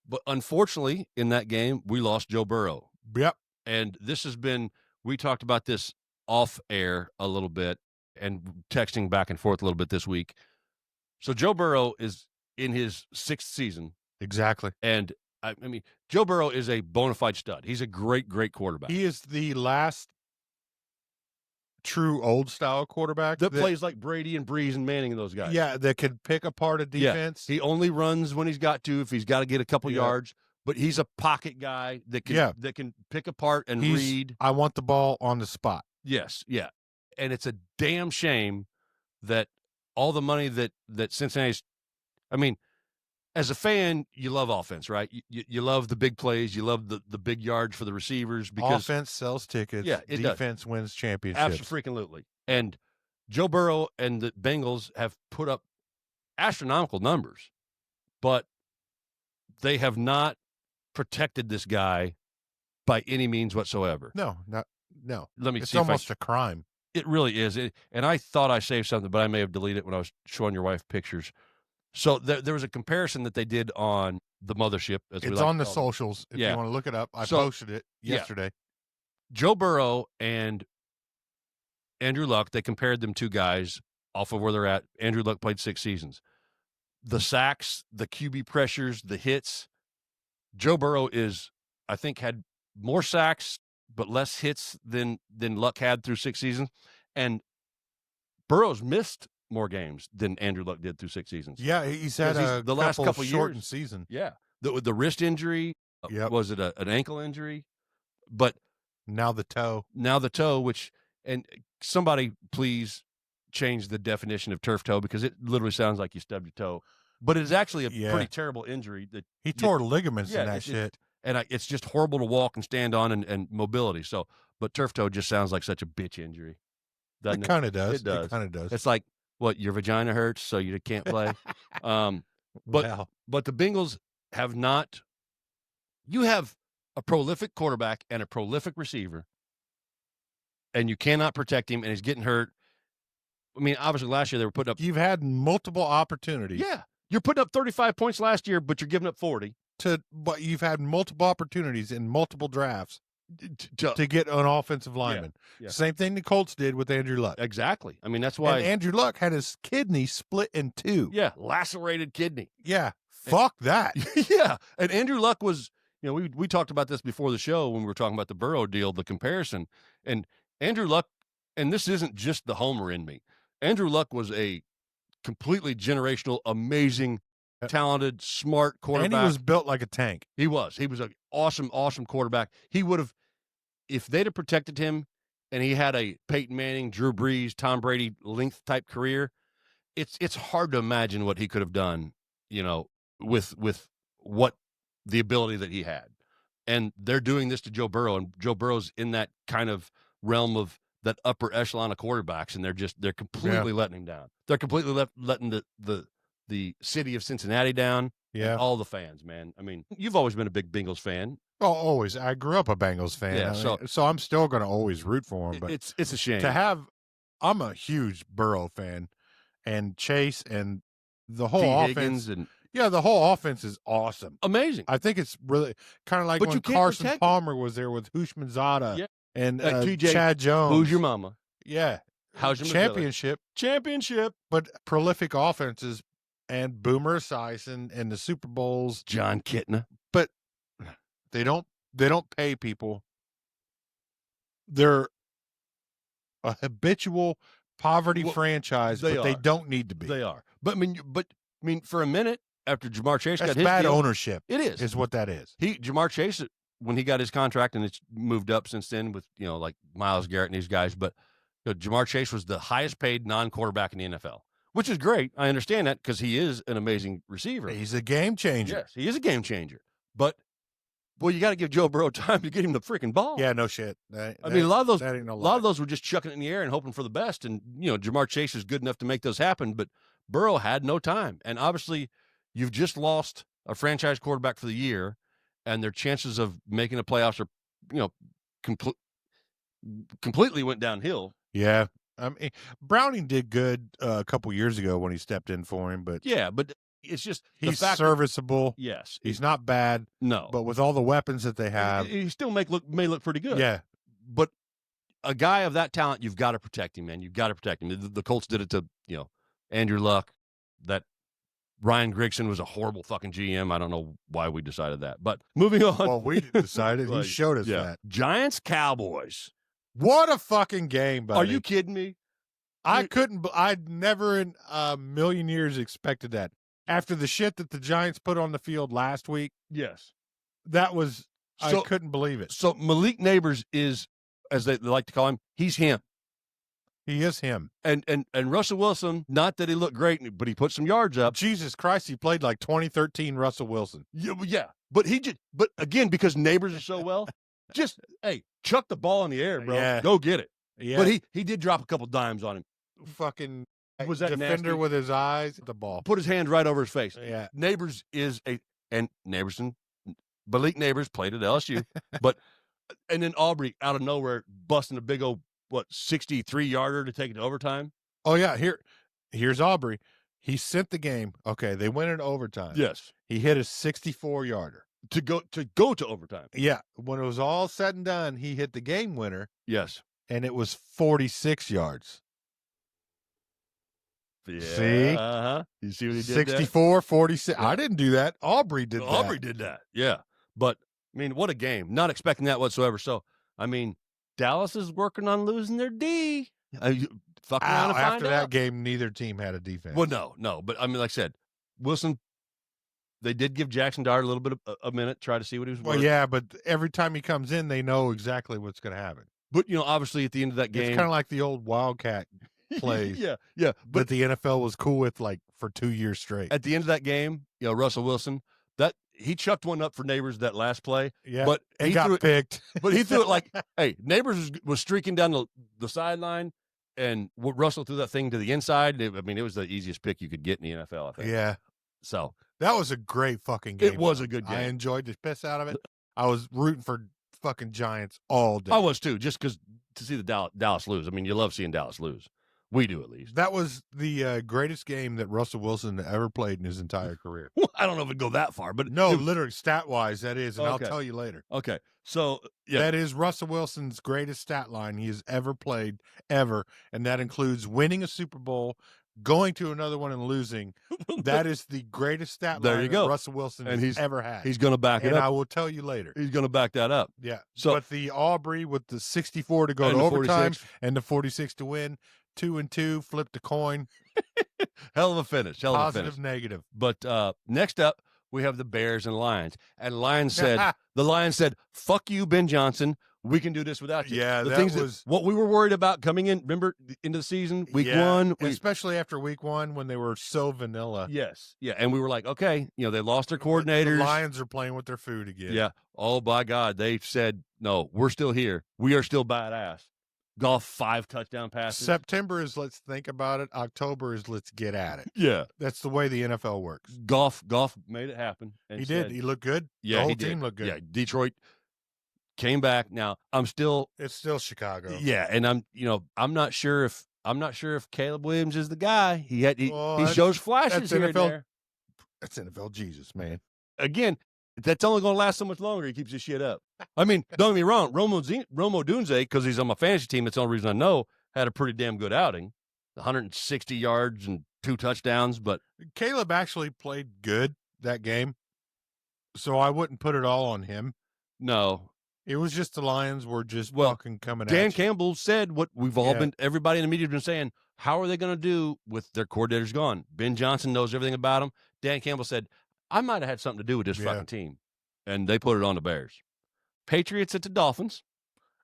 but unfortunately, in that game, we lost Joe Burrow. Yep. And this has been, we talked about this off air a little bit and texting back and forth a little bit this week. So Joe Burrow is in his 6th season. Exactly. And I mean, Joe Burrow is a bona fide stud. He's a great, great quarterback. He is the last true old style quarterback that plays like Brady and Breeze and Manning and those guys. Yeah, that could pick apart a defense. Yeah. He only runs when he's got to, if he's got to get a couple yards. But he's a pocket guy that can pick apart and read. I want the ball on the spot. Yes, yeah. And it's a damn shame that all the money that Cincinnati's, I mean, as a fan, you love offense, right? You love the big plays. You love the big yards for the receivers. Because offense sells tickets. Yeah, defense wins championships. Absolutely. And Joe Burrow and the Bengals have put up astronomical numbers, but they have not protected this guy by any means whatsoever. No. Let me it's see. Almost a crime. It really is. And I thought I saved something, but I may have deleted it when I was showing your wife pictures. So there was a comparison that they did on the mothership. It's on the socials. If you want to look it up, I posted it yesterday. Yeah. Joe Burrow and Andrew Luck, they compared them 2 guys off of where they're at. Andrew Luck played 6 seasons. The sacks, the QB pressures, the hits. Joe Burrow I think, had more sacks but less hits than Luck had through 6 seasons. And Burrow's missed more games than Andrew Luck did through 6 seasons. Yeah, he's had the last couple shortened years. Season. Yeah, the wrist injury. Was it an ankle injury? But now the toe. Which, and somebody please change the definition of turf toe, because it literally sounds like you stubbed your toe. But it's actually a pretty terrible injury. That he tore ligaments in that shit. And it's just horrible to walk and stand on and mobility. So, but turf toe just sounds like such a bitch injury. It kind of does. It does. It kind of does. It's like, what, your vagina hurts, so you can't play? But the Bengals have not. You have a prolific quarterback and a prolific receiver, and you cannot protect him, and he's getting hurt. I mean, obviously last year they were putting up. You've had multiple opportunities. Yeah. You're putting up 35 points last year, but you're giving up 40. But you've had multiple opportunities in multiple drafts to get an offensive lineman. Yeah. Same thing the Colts did with Andrew Luck. Exactly. I mean, that's why. And Andrew Luck had his kidney split in 2. Yeah, lacerated kidney. Yeah, fuck that. Yeah, and Andrew Luck was, we talked about this before the show when we were talking about the Burrow deal, the comparison. And Andrew Luck, and this isn't just the homer in me, Andrew Luck was a completely generational, amazing, talented, smart quarterback. And he was built like a tank. He was an awesome, awesome quarterback. He would have, if they'd have protected him and he had a Peyton Manning, Drew Brees, Tom Brady length type career, it's hard to imagine what he could have done, with what the ability that he had. And they're doing this to Joe Burrow, and Joe Burrow's in that kind of realm of that upper echelon of quarterbacks, and they're completely letting him down. They're completely letting the city of Cincinnati down. Yeah. And all the fans, man. I mean, you've always been a big Bengals fan. Oh, always. I grew up a Bengals fan. Yeah, so I'm still going to always root for him. But it's a shame. I'm a huge Burrow fan, and Chase and the whole T. offense. Higgins and The whole offense is awesome. amazing. I think it's really kind of like But when you can't Carson protect Palmer was there with Hushmanzada and TJ, Chad Jones. Who's your mama? Yeah. How's your Championship. But prolific offenses and Boomer Esiason and the Super Bowls. John Kitna. But they don't pay people. They're a habitual poverty franchise, but they don't need to be. They are. But I mean, for a minute after Jamar Chase got his bad deal, ownership. It is what that is. Jamar Chase, when he got his contract, and it's moved up since then with like Myles Garrett and these guys, but Jamar Chase was the highest paid non-quarterback in the NFL, which is great. I understand that because he is an amazing receiver. He's a game changer. Yes, he is a game changer. But you got to give Joe Burrow time to get him the freaking ball. Yeah, no shit. A lot of those were just chucking it in the air and hoping for the best. And Jamar Chase is good enough to make those happen, but Burrow had no time. And obviously, you've just lost a franchise quarterback for the year, and their chances of making the playoffs are, completely went downhill. Yeah. I mean, Browning did good a couple years ago when he stepped in for him, but it's just he's serviceable. Yes, he's not bad. No, but with all the weapons that they have, he still may look pretty good. Yeah, but a guy of that talent, you've got to protect him, man. You've got to protect him. The Colts did it to Andrew Luck. That Ryan Grigson was a horrible fucking GM. I don't know why we decided that, but moving on. Well, we decided. He showed us that. Giants Cowboys. What a fucking game, buddy. Are you kidding me? I'd never in a million years expected that. After the shit that the Giants put on the field last week. Yes. That was, I couldn't believe it. So Malik Neighbors is, as they like to call him, he's him. He is him. And Russell Wilson, not that he looked great, but he put some yards up. Jesus Christ, he played like 2013 Russell Wilson. Yeah. But but again, because Neighbors are so well, just, hey, chuck the ball in the air, bro. Yeah. Go get it. Yeah. But he did drop a couple dimes on him. Fucking was that defender nasty? With his eyes, the ball. Put his hand right over his face. Yeah. Neighbors is Malik Neighbors played at LSU, and then Aubrey out of nowhere busting a big old 63-yarder to take it to overtime. Oh yeah, here's Aubrey. He sent the game. Okay, they went in overtime. Yes. He hit a 64-yarder to go to overtime. Yeah, when it was all said and done, he hit the game winner. Yes. And it was 46 yards. Yeah. See? Uh-huh. You see what he did 64, 46. I didn't do that. Aubrey did that. Aubrey did that. Yeah. But, I mean, what a game. Not expecting that whatsoever. So, I mean, Dallas is working on losing their D. After that game, neither team had a defense. Well, no. But, I mean, like I said, Wilson, they did give Jackson Dart a little bit of a minute, try to see what he was worth. Well, yeah, but every time he comes in, they know exactly what's going to happen. But, obviously at the end of that game. It's kind of like the old Wildcat plays. Yeah. But the NFL was cool with for 2 years straight. At the end of that game, Russell Wilson, he chucked one up for Neighbors that last play. Yeah, but he got picked. But he threw it like, hey, Neighbors was streaking down the sideline, and Russell threw that thing to the inside. It was the easiest pick you could get in the NFL, I think. Yeah. So that was a great fucking game. It was a good game. I enjoyed the piss out of it. I was rooting for fucking Giants all day. I was too, just because to see the Dallas lose. I mean, you love seeing Dallas lose. We do, at least. That was the greatest game that Russell Wilson ever played in his entire career. Well, I don't know if it'd go that far, but no, literally stat-wise, that is, and Okay. I'll tell you later. Okay, so yeah, that is Russell Wilson's greatest stat line he has ever played, ever, and that includes winning a Super Bowl, going to another one and losing. That is the greatest stat There line you go. that Russell Wilson has ever had. He's going to back it and up. I will tell you later. He's going to back that up. Yeah. So, but the Aubrey with the 64 to go and to the overtime 46. and the 46 to win, 2-2, flipped a coin. Hell of a finish. Positive, negative. But next up, we have the Bears and Lions. And the Lions said, "Fuck you, Ben Johnson. We can do this without you." Yeah, that was what we were worried about coming in. Remember, into the season, week one, especially after week one when they were so vanilla. Yes, yeah, and we were like, okay, they lost their coordinators. The Lions are playing with their food again. Yeah. Oh my God, they said, "No, we're still here. We are still badass." Goff 5 touchdown passes. September is let's think about it. October is let's get at it. Yeah, that's the way the NFL works. Goff made it happen. And he did. He looked good. Yeah, the whole he team did. looked good. Yeah, Detroit came back. Now it's still Chicago. Yeah, and I'm not sure if I'm not sure if Caleb Williams is the guy. He Well, shows flashes that's here and NFL. there. That's NFL Jesus, man. Again, that's only going to last so much longer. He keeps his shit up. I mean, don't get me wrong. Romo Dunze, because he's on my fantasy team, that's the only reason I know, had a pretty damn good outing. 160 yards and 2 touchdowns. But Caleb actually played good that game, so I wouldn't put it all on him. No. It was just the Lions were just fucking coming at Dan you. Campbell said what we've all been, everybody in the media has been saying, how are they going to do with their coordinators gone? Ben Johnson knows everything about them. Dan Campbell said, I might have had something to do with this fucking team. And they put it on the Bears. Patriots at the Dolphins.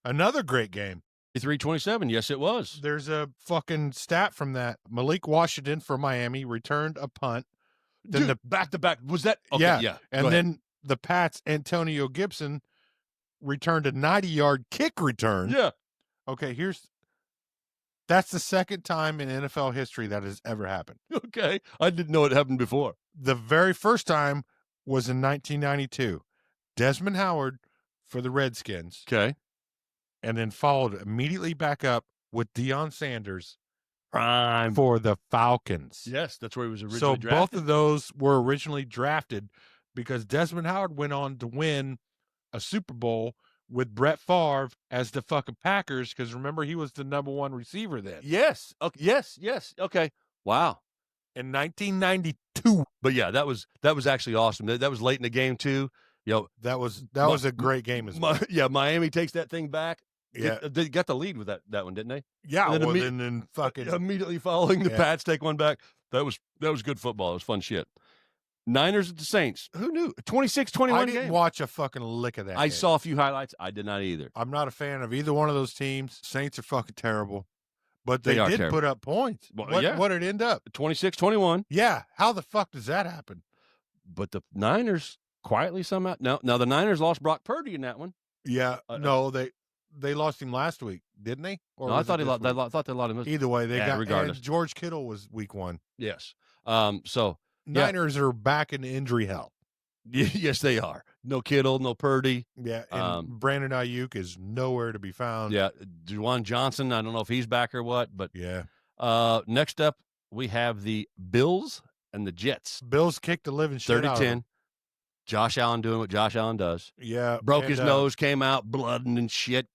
Another great game. 3-27. Yes, it was. There's a fucking stat from that. Malik Washington for Miami returned a punt. Then the back-to-back. Was that? Okay, yeah. And then the Pats' Antonio Gibson returned a 90-yard kick return. Yeah. Okay, that's the second time in NFL history that has ever happened. Okay. I didn't know it happened before. The very first time was in 1992. Desmond Howard for the Redskins. Okay. And then followed immediately back up with Deion Sanders prime for the Falcons. Yes, that's where he was originally so drafted. Both of those were originally drafted because Desmond Howard went on to win a Super Bowl with Brett Favre as the fucking Packers, because remember, he was the number 1 receiver then. Yes. Okay. Yes. Okay. Wow. In 1992. But yeah, that was actually awesome. That was late in the game too. That was a great game as well. Miami takes that thing back. Yeah, they got the lead with that one, didn't they? Yeah, and then fucking immediately following the Pats take one back. That was good football. It was fun shit. Niners at the Saints. Who knew? 26-21 I didn't game. watch a fucking lick of that. I game. saw a few highlights. I did not either. I'm not a fan of either one of those teams. Saints are fucking terrible. But they did terrible. put up points. Well, what did it end up? 26-21. Yeah. How the fuck does that happen? But the Niners quietly somehow. Now the Niners lost Brock Purdy in that one. Yeah. No, they lost him last week, didn't they? Or no, I thought they lost him. Either way, they got regardless. And George Kittle was week 1. Yes. So Niners are back in injury hell. Yes, they are. No Kittle, no Purdy. Yeah, and Brandon Ayuk is nowhere to be found. Yeah, Juwan Johnson, I don't know if he's back or what, but yeah. Next up, we have the Bills and the Jets. Bills kicked the living shit out of them. 30-10. Josh Allen doing what Josh Allen does. Yeah. Broke his nose, came out blooding and shit.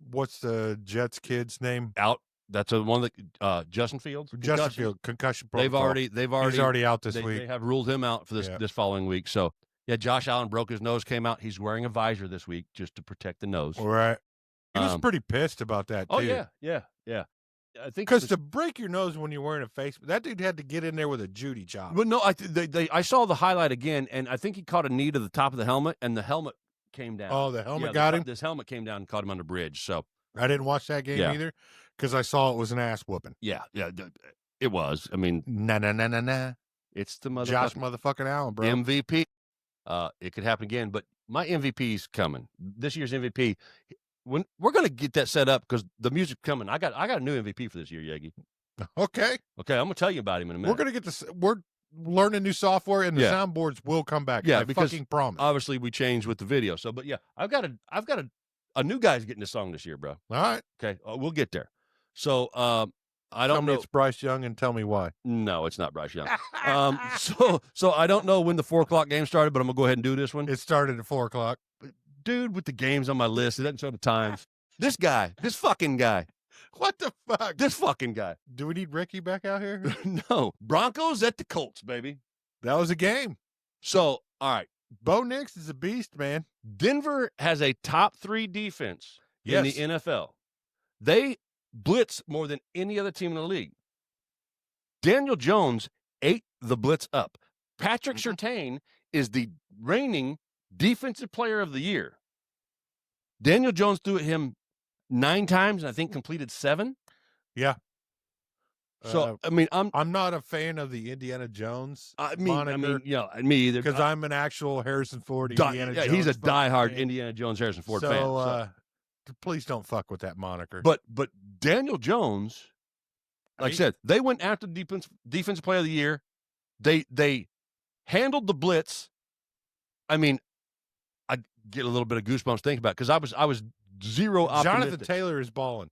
What's the Jets kid's name? Out. That's one that Justin Fields. Justin Fields, concussion protocol. They've already He's already out this week. They have ruled him out for this following week. So yeah, Josh Allen broke his nose, came out. He's wearing a visor this week just to protect the nose. All right. He was pretty pissed about that too. Oh yeah. I think because to break your nose when you're wearing a face, that dude had to get in there with a Judy chop. But no, I saw the highlight again, and I think he caught a knee to the top of the helmet, and the helmet came down. Oh, the helmet got him? This helmet came down and caught him on the bridge. So I didn't watch that game either because I saw it was an ass whooping. Yeah, it was. I mean, nah. It's the Josh motherfucking Allen, bro. MVP. It could happen again, but my MVP's coming. This year's MVP. When we're going to get that set up because the music's coming. I got a new MVP for this year, Yegi. Okay. I'm going to tell you about him in a minute. We're going to get this. We're learning new software, and the soundboards will come back. Yeah, I because fucking promise. Obviously, we changed with the video. So, but yeah, I've got a new guy's getting this song this year, bro. All right. Okay, we'll get there. So, I don't know. It's Bryce Young, and tell me why. No, it's not Bryce Young. So I don't know when the 4:00 game started, but I'm gonna go ahead and do this one. It started at 4:00. Dude, with the games on my list, it doesn't show the times. This fucking guy. What the fuck? This fucking guy. Do we need Rickey back out here? No. Broncos at the Colts, baby. That was a game. So, all right. Bo Nix is a beast, man. Denver has a top 3 defense in the NFL. They blitz more than any other team in the league. Daniel Jones ate the blitz up. Patrick Surtain is the reigning defensive player of the year. Daniel Jones threw at him 9 times and I think completed 7. Yeah. So I mean, I'm not a fan of the Indiana Jones moniker. Me either. Because I'm an actual Harrison Ford Indiana Jones. He's a diehard Indiana Jones Harrison Ford fan. So please don't fuck with that moniker. But Daniel Jones, like I said, they went after defensive player of the year. They handled the blitz. I mean, I get a little bit of goosebumps thinking about it because I was zero optimistic. Jonathan Taylor is balling.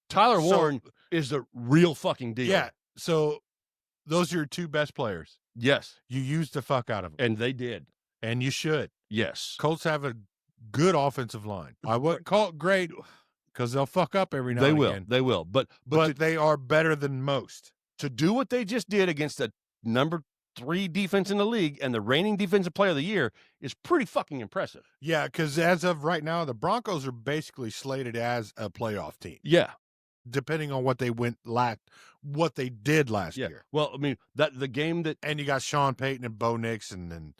Tyler Warren is the real fucking deal. Yeah. So those are your two best players. Yes. You used the fuck out of them. And they did. And you should. Yes. Colts have a good offensive line. I wouldn't call it great because they'll fuck up every now and again. They will. But they are better than most. To do what they just did against the number 3 defense in the league and the reigning defensive player of the year is pretty fucking impressive. Yeah, because as of right now, the Broncos are basically slated as a playoff team. Yeah. Depending on what they did last year. Well, I mean, the game that... And you got Sean Payton and Bo Nix, and then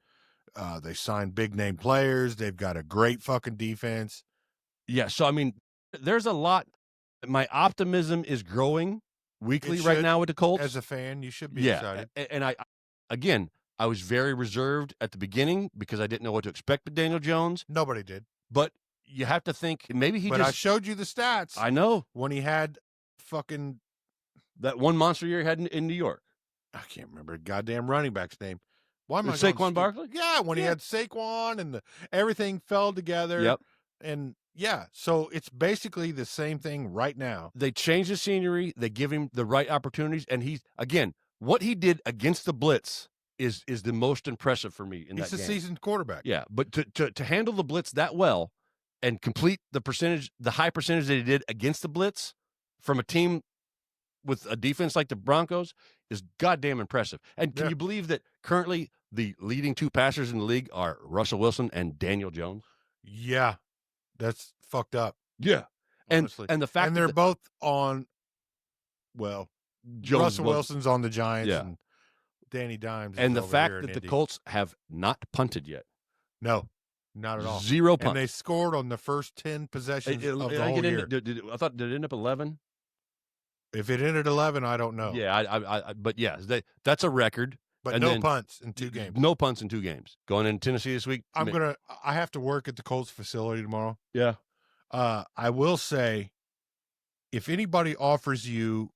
they signed big-name players. They've got a great fucking defense. Yeah, so, I mean, there's a lot... My optimism is growing weekly right now with the Colts. As a fan, you should be excited. And I was very reserved at the beginning because I didn't know what to expect with Daniel Jones. Nobody did. But you have to think maybe But I showed you the stats. I know. When he had fucking... That one monster year he had in New York. I can't remember the goddamn running back's name. Why am I Saquon Barkley? Yeah, when he had Saquon and everything fell together. Yep. And yeah, so it's basically the same thing right now. They change the scenery. They give him the right opportunities. And he's, again, what he did against the blitz is the most impressive for me in that game. He's a seasoned quarterback. Yeah, but to handle the blitz that well and complete the high percentage that he did against the blitz from a team with a defense like the Broncos is goddamn impressive. And can you believe that currently the leading 2 passers in the league are Russell Wilson and Daniel Jones? Yeah, that's fucked up. Yeah, honestly. and the fact and they're both on. Well, Russell Wilson's on the Giants, and Danny Dimes. And the fact that Indy. the Colts have not punted yet. No, not at all. 0 punts. And they scored on the first 10 possessions of the whole year. I thought, did it end up 11? If it ended 11, I don't know. Yeah, but yes, that's a record. But and no punts in 2 games. No punts in 2 games. Going into Tennessee this week. I have to work at the Colts facility tomorrow. Yeah. I will say, if anybody offers you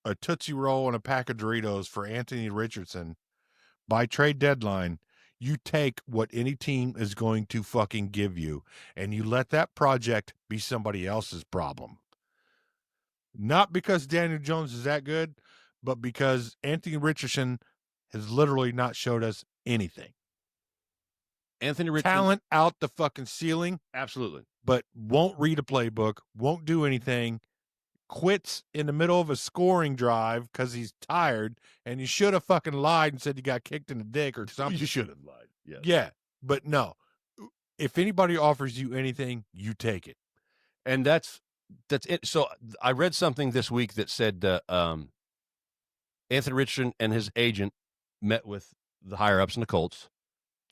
a Tootsie Roll and a pack of Doritos for Anthony Richardson by trade deadline, you take what any team is going to fucking give you, and you let that project be somebody else's problem. Not because Daniel Jones is that good, but because Anthony Richardson has literally not showed us anything. Anthony Richardson. Talent out the fucking ceiling. Absolutely. But won't read a playbook, won't do anything, quits in the middle of a scoring drive because he's tired, and you should have fucking lied and said you got kicked in the dick or something. You should have lied. Yes. Yeah, but no. If anybody offers you anything, you take it. And that's it. So I read something this week that said Anthony Richardson and his agent met with the higher-ups in the Colts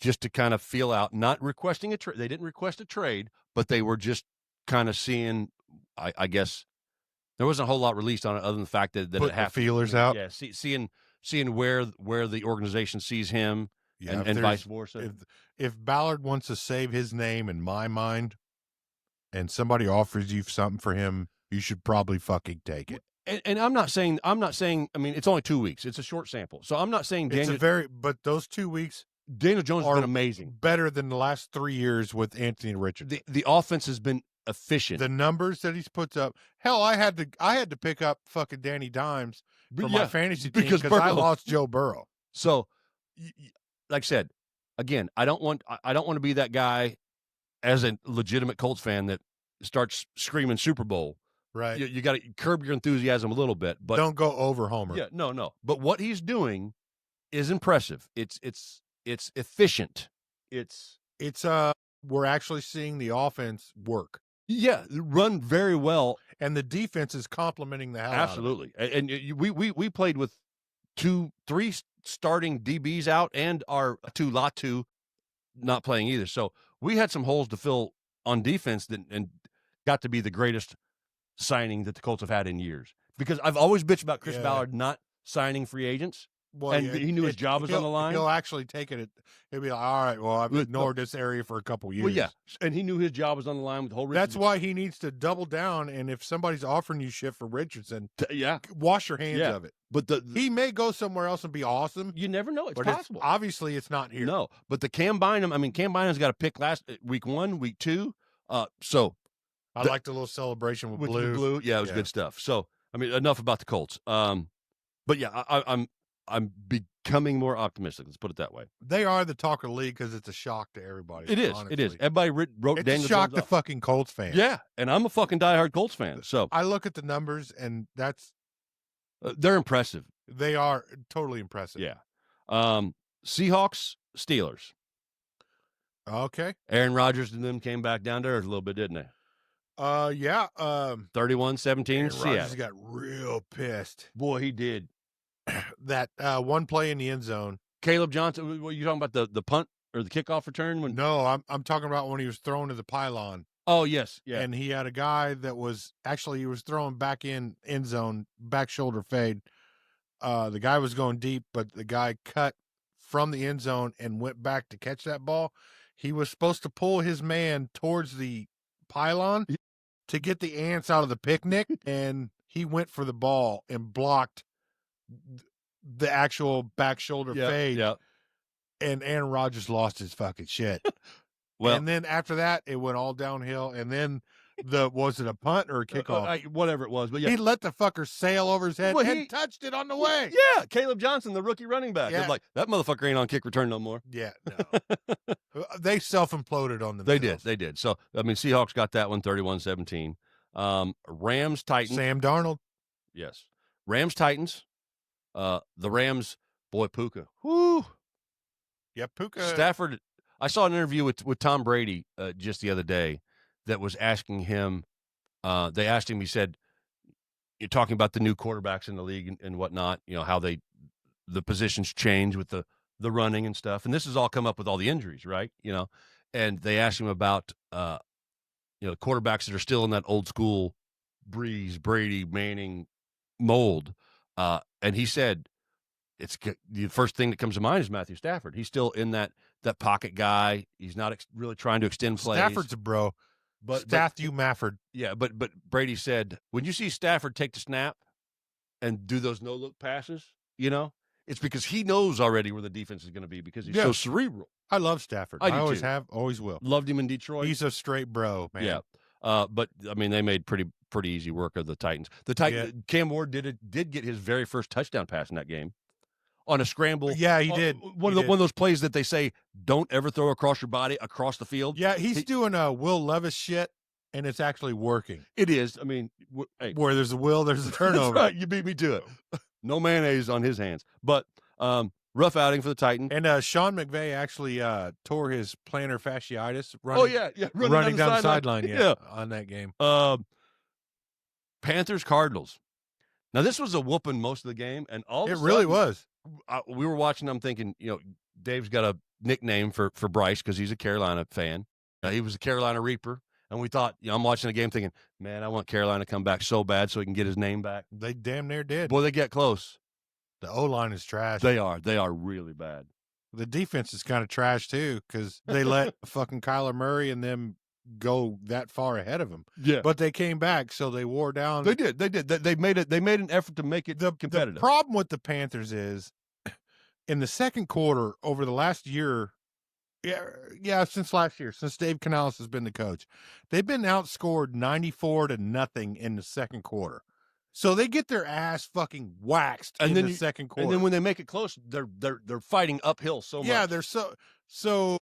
just to kind of feel out, not requesting a trade. They didn't request a trade, but they were just kind of seeing, I guess, there wasn't a whole lot released on it other than the fact that it happened. Feelers out. Yeah, seeing where the organization sees him and vice versa. If Ballard wants to save his name in my mind and somebody offers you something for him, you should probably fucking take it. And I'm not saying, I mean, it's only 2 weeks. It's a short sample. So I'm not saying but those 2 weeks, Daniel Jones has been amazing. Better than the last 3 years with Anthony Richardson. The offense has been efficient. The numbers that he's put up. Hell, I had to pick up fucking Danny Dimes for my fantasy team because I lost Joe Burrow. So, like I said, again, I don't want to be that guy as a legitimate Colts fan that starts screaming Super Bowl. Right. You got to curb your enthusiasm a little bit, but don't go over Homer. Yeah, no. But what he's doing is impressive. It's efficient. It's we're actually seeing the offense work. Yeah, run very well, and the defense is complementing the hell absolutely. Out of it. And we played with 3 starting DBs out and our lot two not playing either. So we had some holes to fill on defense and got to be the greatest signing that the Colts have had in years. Because I've always bitched about Chris Ballard not signing free agents. Well, and he knew his job was on the line. He'll actually take it. He'll be like, all right, well, I've ignored this area for a couple years. Well, yeah, and he knew his job was on the line with the whole Richardson. That's why he needs to double down, and if somebody's offering you shit for Richardson, wash your hands of it. But he may go somewhere else and be awesome. You never know. It's possible. Obviously, it's not here. No, but the Cam Bynum, Cam Bynum's got a pick week 1, week 2. So I like the little celebration with blue. Yeah, it was good stuff. So, I mean, enough about the Colts. But yeah, I'm becoming more optimistic. Let's put it that way. They are the talk of the league because it's a shock to everybody. It is. honestly. It is. Everybody wrote It's Daniel a shock Jones to off. fucking Colts fans. Yeah, and I'm a fucking diehard Colts fan. So I look at the numbers, and they're impressive. they are totally impressive. Yeah. Seahawks, Steelers. Okay. Aaron Rodgers and them came back down to earth a little bit, didn't they? Yeah. 31-17, Aaron Seattle. Rodgers got real pissed. Boy, he did. That one play in the end zone. Caleb Johnson, what are you talking about, the punt or the kickoff return? No, I'm talking about when he was thrown to the pylon. Oh, yes. Yeah. And he had a guy that was he was throwing back in end zone, back shoulder fade. The guy was going deep, but the guy cut from the end zone and went back to catch that ball. He was supposed to pull his man towards the pylon to get the ants out of the picnic, and he went for the ball and blocked the actual back shoulder fade. Yeah. And Aaron Rodgers lost his fucking shit. Well, and then after that, it went all downhill. And then was it a punt or a kickoff? Whatever it was, but yeah, he let the fucker sail over his head and touched it on the way. Yeah, Caleb Johnson, the rookie running back. Yeah. I'm like, that motherfucker ain't on kick return no more. Yeah, no. They self-imploded on them. They did. So, I mean, Seahawks got that one 31-17. Rams, Titans. Sam Darnold. Yes. Rams, Titans. The Rams, boy, Puka. Whoo. Yeah, Puka. Stafford. I saw an interview with Tom Brady just the other day that was asking him, they asked him, he said, you're talking about the new quarterbacks in the league and whatnot, you know, how the positions change with the running and stuff. And this has all come up with all the injuries, right? You know, and they asked him about, you know, the quarterbacks that are still in that old school Breeze, Brady, Manning mold. And he said, it's the first thing that comes to mind is Matthew Stafford. He's still in that pocket guy. He's not really trying to extend plays. Stafford's a bro. But Mafford. Yeah, but Brady said, when you see Stafford take the snap and do those no-look passes, you know, it's because he knows already where the defense is going to be because he's so cerebral. I love Stafford. I always too. have, always will. Loved him in Detroit. He's a straight bro, man. Yeah. But, I mean, they made pretty easy work of the Titans. Cam Ward did get his very first touchdown pass in that game. On a scramble. Yeah, he did. One of those plays that they say, don't ever throw across your body, across the field. Yeah, he's doing a Will Levis shit, and it's actually working. It is. I mean, hey. Where there's a will, there's a turnover. That's right. You beat me to it. No mayonnaise on his hands. But rough outing for the Titans. And Sean McVay actually tore his plantar fasciitis running down the sideline on that game. Panthers, Cardinals. Now, this was a whooping most of the game, and all of a sudden, really was. We were watching. I'm thinking, you know, Dave's got a nickname for Bryce because he's a Carolina fan. He was a Carolina Reaper, and we thought, you know, I'm watching the game thinking, man, I want Carolina to come back so bad so he can get his name back. They damn near did. Boy, they get close. The O-line is trash. They are really bad. The defense is kind of trash too because they let fucking Kyler Murray and them go that far ahead of them. Yeah, but they came back, so they wore down. They did. They made an effort to make it competitive. The problem with the Panthers is, in the second quarter over the last year, since last year, since Dave Canales has been the coach, they've been outscored 94-0 in the second quarter. So they get their ass fucking waxed in the second quarter. And then when they make it close, they're fighting uphill so much. Yeah, they're so.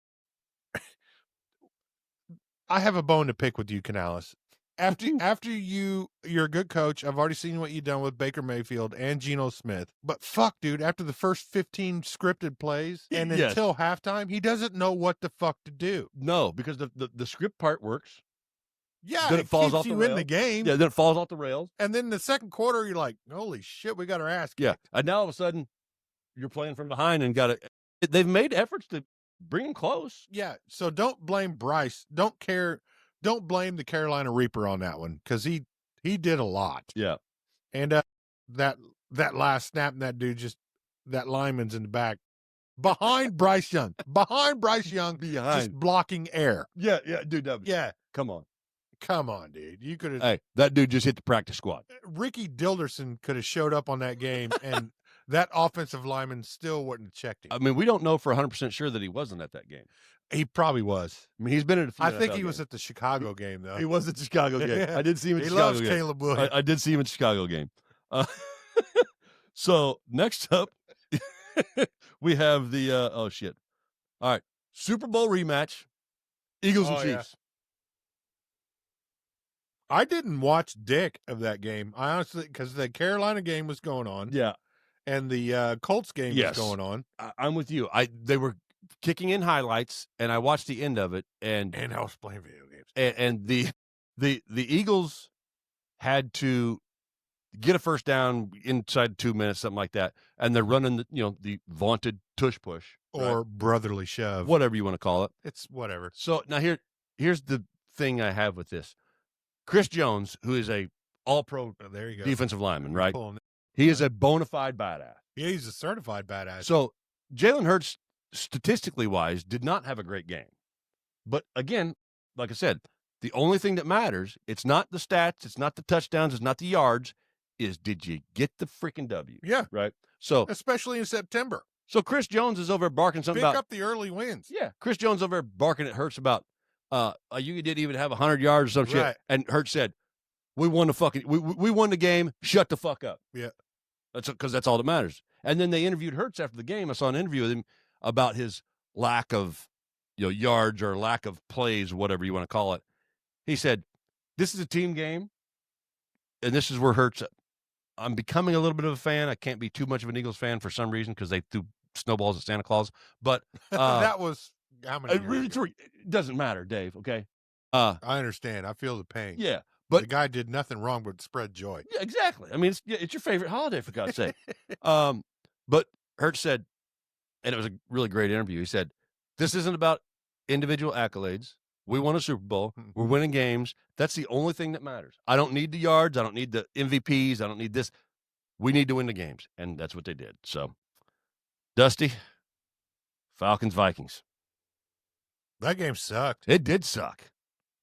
I have a bone to pick with you, Canales. After you're a good coach. I've already seen what you've done with Baker Mayfield and Geno Smith. But fuck, dude, after the first 15 scripted plays and until halftime, he doesn't know what the fuck to do. No, because the script part works. Yeah, then it falls keeps off the you rails. in the game. Yeah, then it falls off the rails. And then the second quarter, you're like, holy shit, we got our ass kicked. Yeah, and now all of a sudden, you're playing from behind and they've made efforts to bring him close. Yeah, so don't blame Bryce. Don't blame the Carolina Reaper on that one because he did a lot. Yeah, and that last snap, and that lineman's in the back behind Bryce Young, just blocking air. Yeah, dude. Come on, dude. You could have. Hey, that dude just hit the practice squad. Rickey Dilderson could have showed up on that game, and that offensive lineman still wouldn't have checked him. I mean, we don't know for 100% sure that he wasn't at that game. He probably was. I mean, he's been at a few I think NFL he was games. at the Chicago game, though. He was at the Chicago game. I did see him at the He Chicago loves game. Caleb Williams. I did see him at the Chicago game. So next up, we have the oh shit! All right, Super Bowl rematch, Eagles and Chiefs. I didn't watch dick of that game. I honestly, because the Carolina game was going on. Yeah, and the Colts game was going on. I'm with you. They were kicking in highlights, and I watched the end of it, and I was playing video games. And the Eagles had to get a first down inside 2 minutes, something like that, and they're running the vaunted tush push or brotherly shove, whatever you want to call it. It's whatever. So now here's the thing I have with this. Chris Jones, who is a all-pro there you go. defensive lineman, right? He is a bona fide badass. Yeah, he's a certified badass. So Jalen Hurts, statistically wise, did not have a great game. But again, like I said, the only thing that matters, it's not the stats, it's not the touchdowns, it's not the yards, is did you get the freaking W? Yeah. Right? So especially in September. So Chris Jones is over barking something about... Pick up the early wins. Yeah. Chris Jones over barking at Hurts about, you didn't even have 100 yards or some shit. And Hurts said, we won the game, shut the fuck up. Yeah. Because that's all that matters. And then they interviewed Hurts after the game. I saw an interview with him about his lack of yards or lack of plays, whatever you want to call it. He said, this is a team game, and this is where Hurts... I'm becoming a little bit of a fan. I can't be too much of an Eagles fan for some reason because they threw snowballs at Santa Claus. But that was how many years ago? It doesn't matter, Dave, okay? I understand. I feel the pain. Yeah. But the guy did nothing wrong but spread joy. Yeah, exactly. I mean, it's your favorite holiday, for God's sake. But Hurts said, and it was a really great interview, he said, this isn't about individual accolades. We won a Super Bowl. We're winning games. That's the only thing that matters. I don't need the yards. I don't need the MVPs. I don't need this. We need to win the games. And that's what they did. So, Dusty, Falcons, Vikings. That game sucked. It did suck.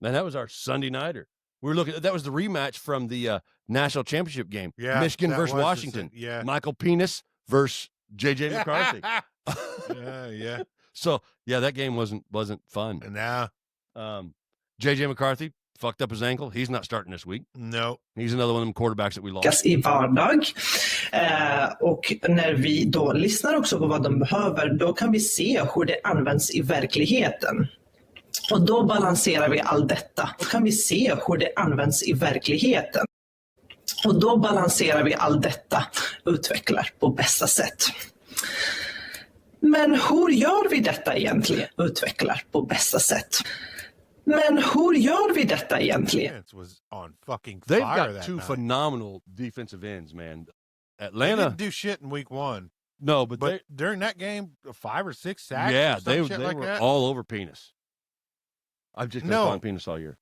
Man, that was our Sunday nighter. We were looking at that was the rematch from the national championship game. Yeah, Michigan versus Washington. Yeah. Michael Penis versus J.J. McCarthy. Yeah. So, yeah, that game wasn't fun. Nah. J.J. McCarthy fucked up his ankle. He's not starting this week. No. He's another one of them quarterbacks that we lost. I vardag. Och när vi då lyssnar också på vad de behöver, då kan vi se hur det används i verkligheten. Och då balanserar vi allt detta. Då kan vi se hur det används i verkligheten. Och då balanserar vi allt detta, utvecklar på bästa sätt. Men hur gör vi detta egentligen? Utvecklar på bästa sätt. Men hur gör vi detta egentligen? They've got two phenomenal defensive ends, man. Atlanta they didn't do shit in week one. No, but during that game, 5 or 6 sacks. Yeah, they like were that. all over Penis. I've just been calling Penis all year.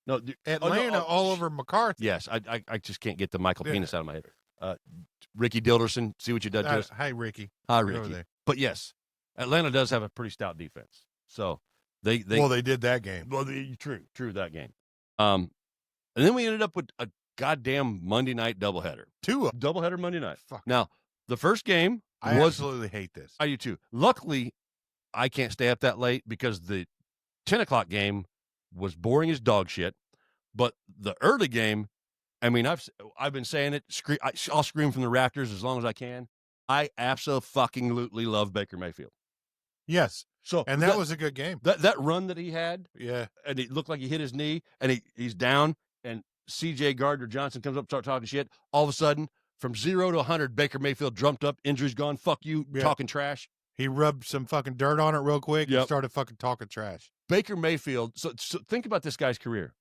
No, Atlanta all over McCarthy. Yes, I just can't get the Michael Penis out of my head. Rickey Dilderson, see what you did to us. Hi, Ricky. Hi, Ricky. But yes, Atlanta does have a pretty stout defense. So they did that game. Well, true that game. And then we ended up with a goddamn Monday night doubleheader. Doubleheader Monday night. Fuck. Now, the first game I absolutely hate this. I do too. Luckily, I can't stay up that late because the 10 o'clock game was boring as dog shit. But the early game, I mean, I've been saying it. I'll scream from the rafters as long as I can. I absolutely love Baker Mayfield. Yes. So and that was a good game. That run that he had, yeah, and it looked like he hit his knee, and he's down, and C.J. Gardner-Johnson comes up, start talking shit. All of a sudden, from 0 to 100, Baker Mayfield jumped up, injuries gone, fuck you, talking trash. He rubbed some fucking dirt on it real quick and started fucking talking trash. Baker Mayfield. So think about this guy's career.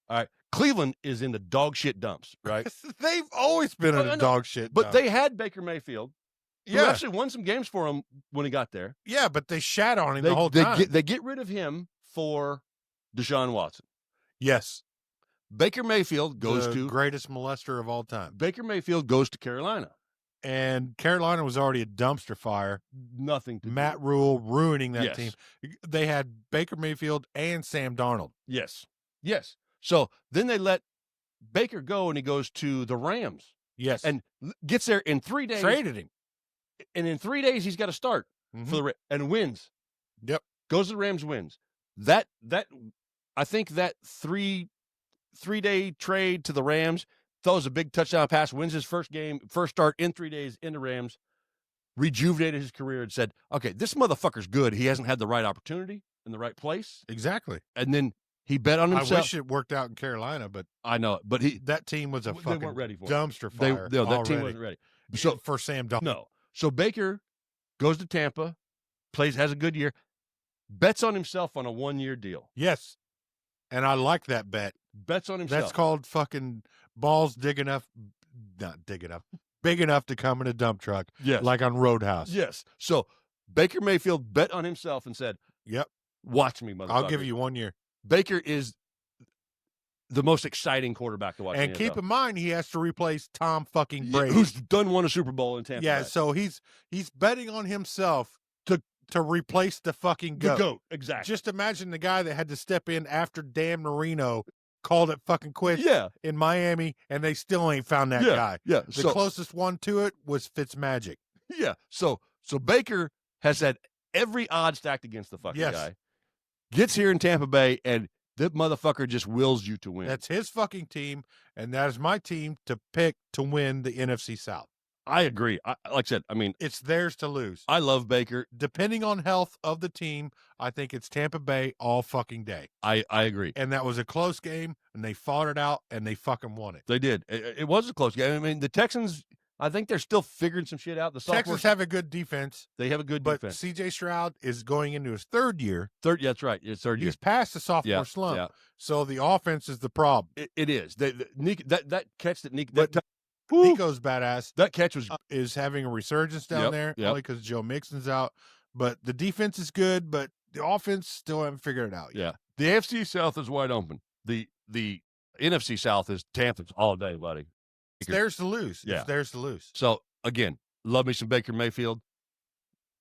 All right, Cleveland is in the dog shit dumps, right? They've always been in the dog shit dumps. But they had Baker Mayfield. Who actually won some games for him when he got there. Yeah, but they shat on him the whole time. They get rid of him for Deshaun Watson. Yes. Baker Mayfield goes to... greatest molester of all time. Baker Mayfield goes to Carolina. And Carolina was already a dumpster fire. Nothing to Matt Rule ruining that team. They had Baker Mayfield and Sam Darnold. Yes. So then they let Baker go, and he goes to the Rams. Yes. And gets there in 3 days. Traded him. And in 3 days, he's got to start for the and wins. Yep. Goes to the Rams, wins. That I think that three-day trade to the Rams, throws a big touchdown pass, wins his first start in 3 days in the Rams, rejuvenated his career and said, okay, this motherfucker's good. He hasn't had the right opportunity in the right place. Exactly. And then he bet on himself. I wish it worked out in Carolina, but I know, but that team was a fucking weren't ready for dumpster fire. That team wasn't ready. So for Sam Darnold. No. So Baker goes to Tampa, has a good year, bets on himself on a 1-year deal. Yes. And I like that bet. Bets on himself. That's called fucking balls big enough to come in a dump truck. Yes. Like on Roadhouse. Yes. So Baker Mayfield bet on himself and said, yep, watch me, motherfucker. I'll give you 1 year. Baker is the most exciting quarterback to watch. And keep in mind, he has to replace Tom fucking Brady, who's won a Super Bowl in Tampa. Yeah, Bay. so he's betting on himself to replace the fucking goat. The GOAT, exactly. Just imagine the guy that had to step in after Dan Marino called it fucking quits in Miami, and they still ain't found that guy. Yeah. The closest one to it was Fitzmagic. Yeah. So Baker has had every odd stacked against the fucking guy. Gets here in Tampa Bay, and that motherfucker just wills you to win. That's his fucking team, and that is my team to pick to win the NFC South. I agree. Like I said, I mean, it's theirs to lose. I love Baker. Depending on health of the team, I think it's Tampa Bay all fucking day. I agree. And that was a close game, and they fought it out, and they fucking won it. They did. It was a close game. I mean, the Texans, I think they're still figuring some shit out. The Texans have a good defense. They have a good defense. But C.J. Stroud is going into his third year. Yeah, that's right. It's third year. He's past the sophomore slump. Yeah. So the offense is the problem. It is. That catch that Nick... Nico's badass. That catch is having a resurgence down there, only because Joe Mixon's out. But the defense is good, but the offense still haven't figured it out yet. Yeah. The AFC South is wide open. The NFC South is Tampa's all day, buddy. It's theirs to lose. Yeah. It's theirs to lose. So, again, love me some Baker Mayfield.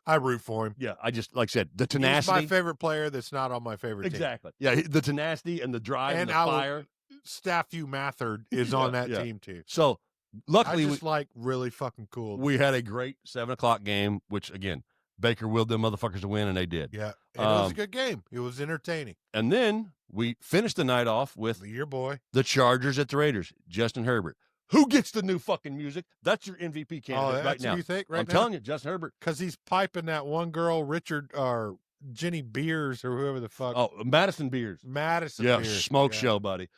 I root for him. Yeah, I just, like I said, the tenacity. He's my favorite player that's not on my favorite team. Exactly. Yeah, the tenacity and the drive and the fire. Staffy Mathard is on that team, too. So, luckily, I just like really fucking cool. We had a great 7:00 game, which again, Baker willed them motherfuckers to win, and they did. Yeah, it was a good game. It was entertaining. And then we finished the night off with your boy, the Chargers at the Raiders, Justin Herbert. Who gets the new fucking music? That's your MVP candidate right now. You think I'm telling you, Justin Herbert, because he's piping that one girl, Richard or Jenny Beers or whoever the fuck. Oh, Madison Beers. Yeah, Smoke show, buddy.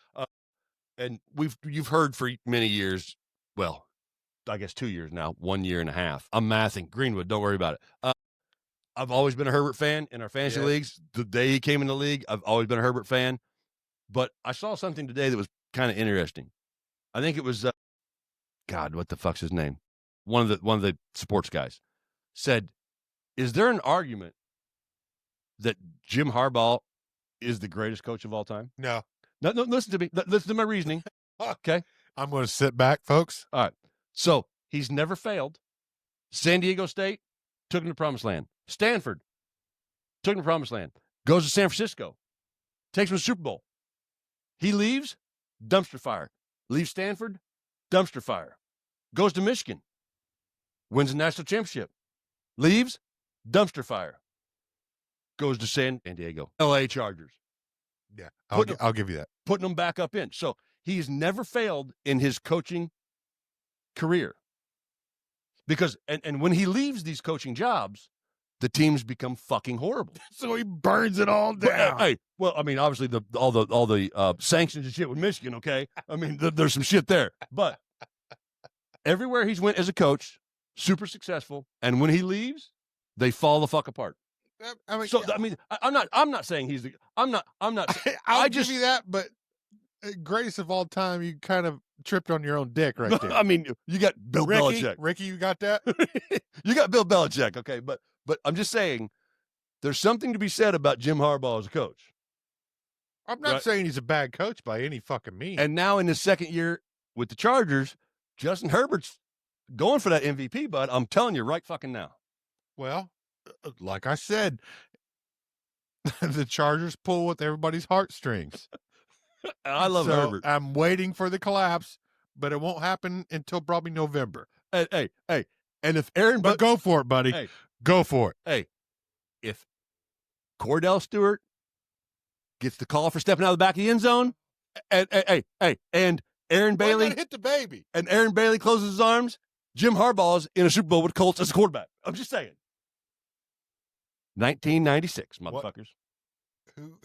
And you've heard for many years. Well, I guess 2 years now, 1 year and a half. I'm mathing. Greenwood, don't worry about it. I've always been a Herbert fan in our fantasy leagues. The day he came in the league, I've always been a Herbert fan. But I saw something today that was kind of interesting. I think it was, God, what the fuck's his name? One of the sports guys said, is there an argument that Jim Harbaugh is the greatest coach of all time? No. No, listen to me. Listen to my reasoning. Okay. I'm going to sit back, folks. All right. So he's never failed. San Diego State took him to promised land. Stanford took him to promised land. Goes to San Francisco. Takes him to the Super Bowl. He leaves, dumpster fire. Leaves Stanford, dumpster fire. Goes to Michigan. Wins the national championship. Leaves, dumpster fire. Goes to San Diego. L.A. Chargers. Yeah, I'll give you that. Putting them back up in. So he's never failed in his coaching career. Because, and when he leaves these coaching jobs, the teams become fucking horrible. So he burns it all down. Hey, well, I mean, obviously all the sanctions and shit with Michigan, okay? I mean, there's some shit there. But everywhere he's went as a coach, super successful. And when he leaves, they fall the fuck apart. I mean, so I mean, I'm not saying he's the. I'm not. I'll give you that, but greatest of all time, you kind of tripped on your own dick right there. I mean, you got Bill Belichick. Ricky, you got that? You got Bill Belichick, okay? But I'm just saying, there's something to be said about Jim Harbaugh as a coach. I'm not saying he's a bad coach by any fucking means. And now in his second year with the Chargers, Justin Herbert's going for that MVP, bud. I'm telling you right fucking now. Well, like I said, the Chargers pull with everybody's heartstrings. I love Herbert. I'm waiting for the collapse, but it won't happen until probably November. Hey, And if Aaron, but go for it, buddy. Hey, go for it. Hey, if Cordell Stewart gets the call for stepping out of the back of the end zone, and Aaron Bailey hit the baby, and Aaron Bailey closes his arms, Jim Harbaugh's in a Super Bowl with Colts as a quarterback. I'm just saying. 1996, motherfuckers.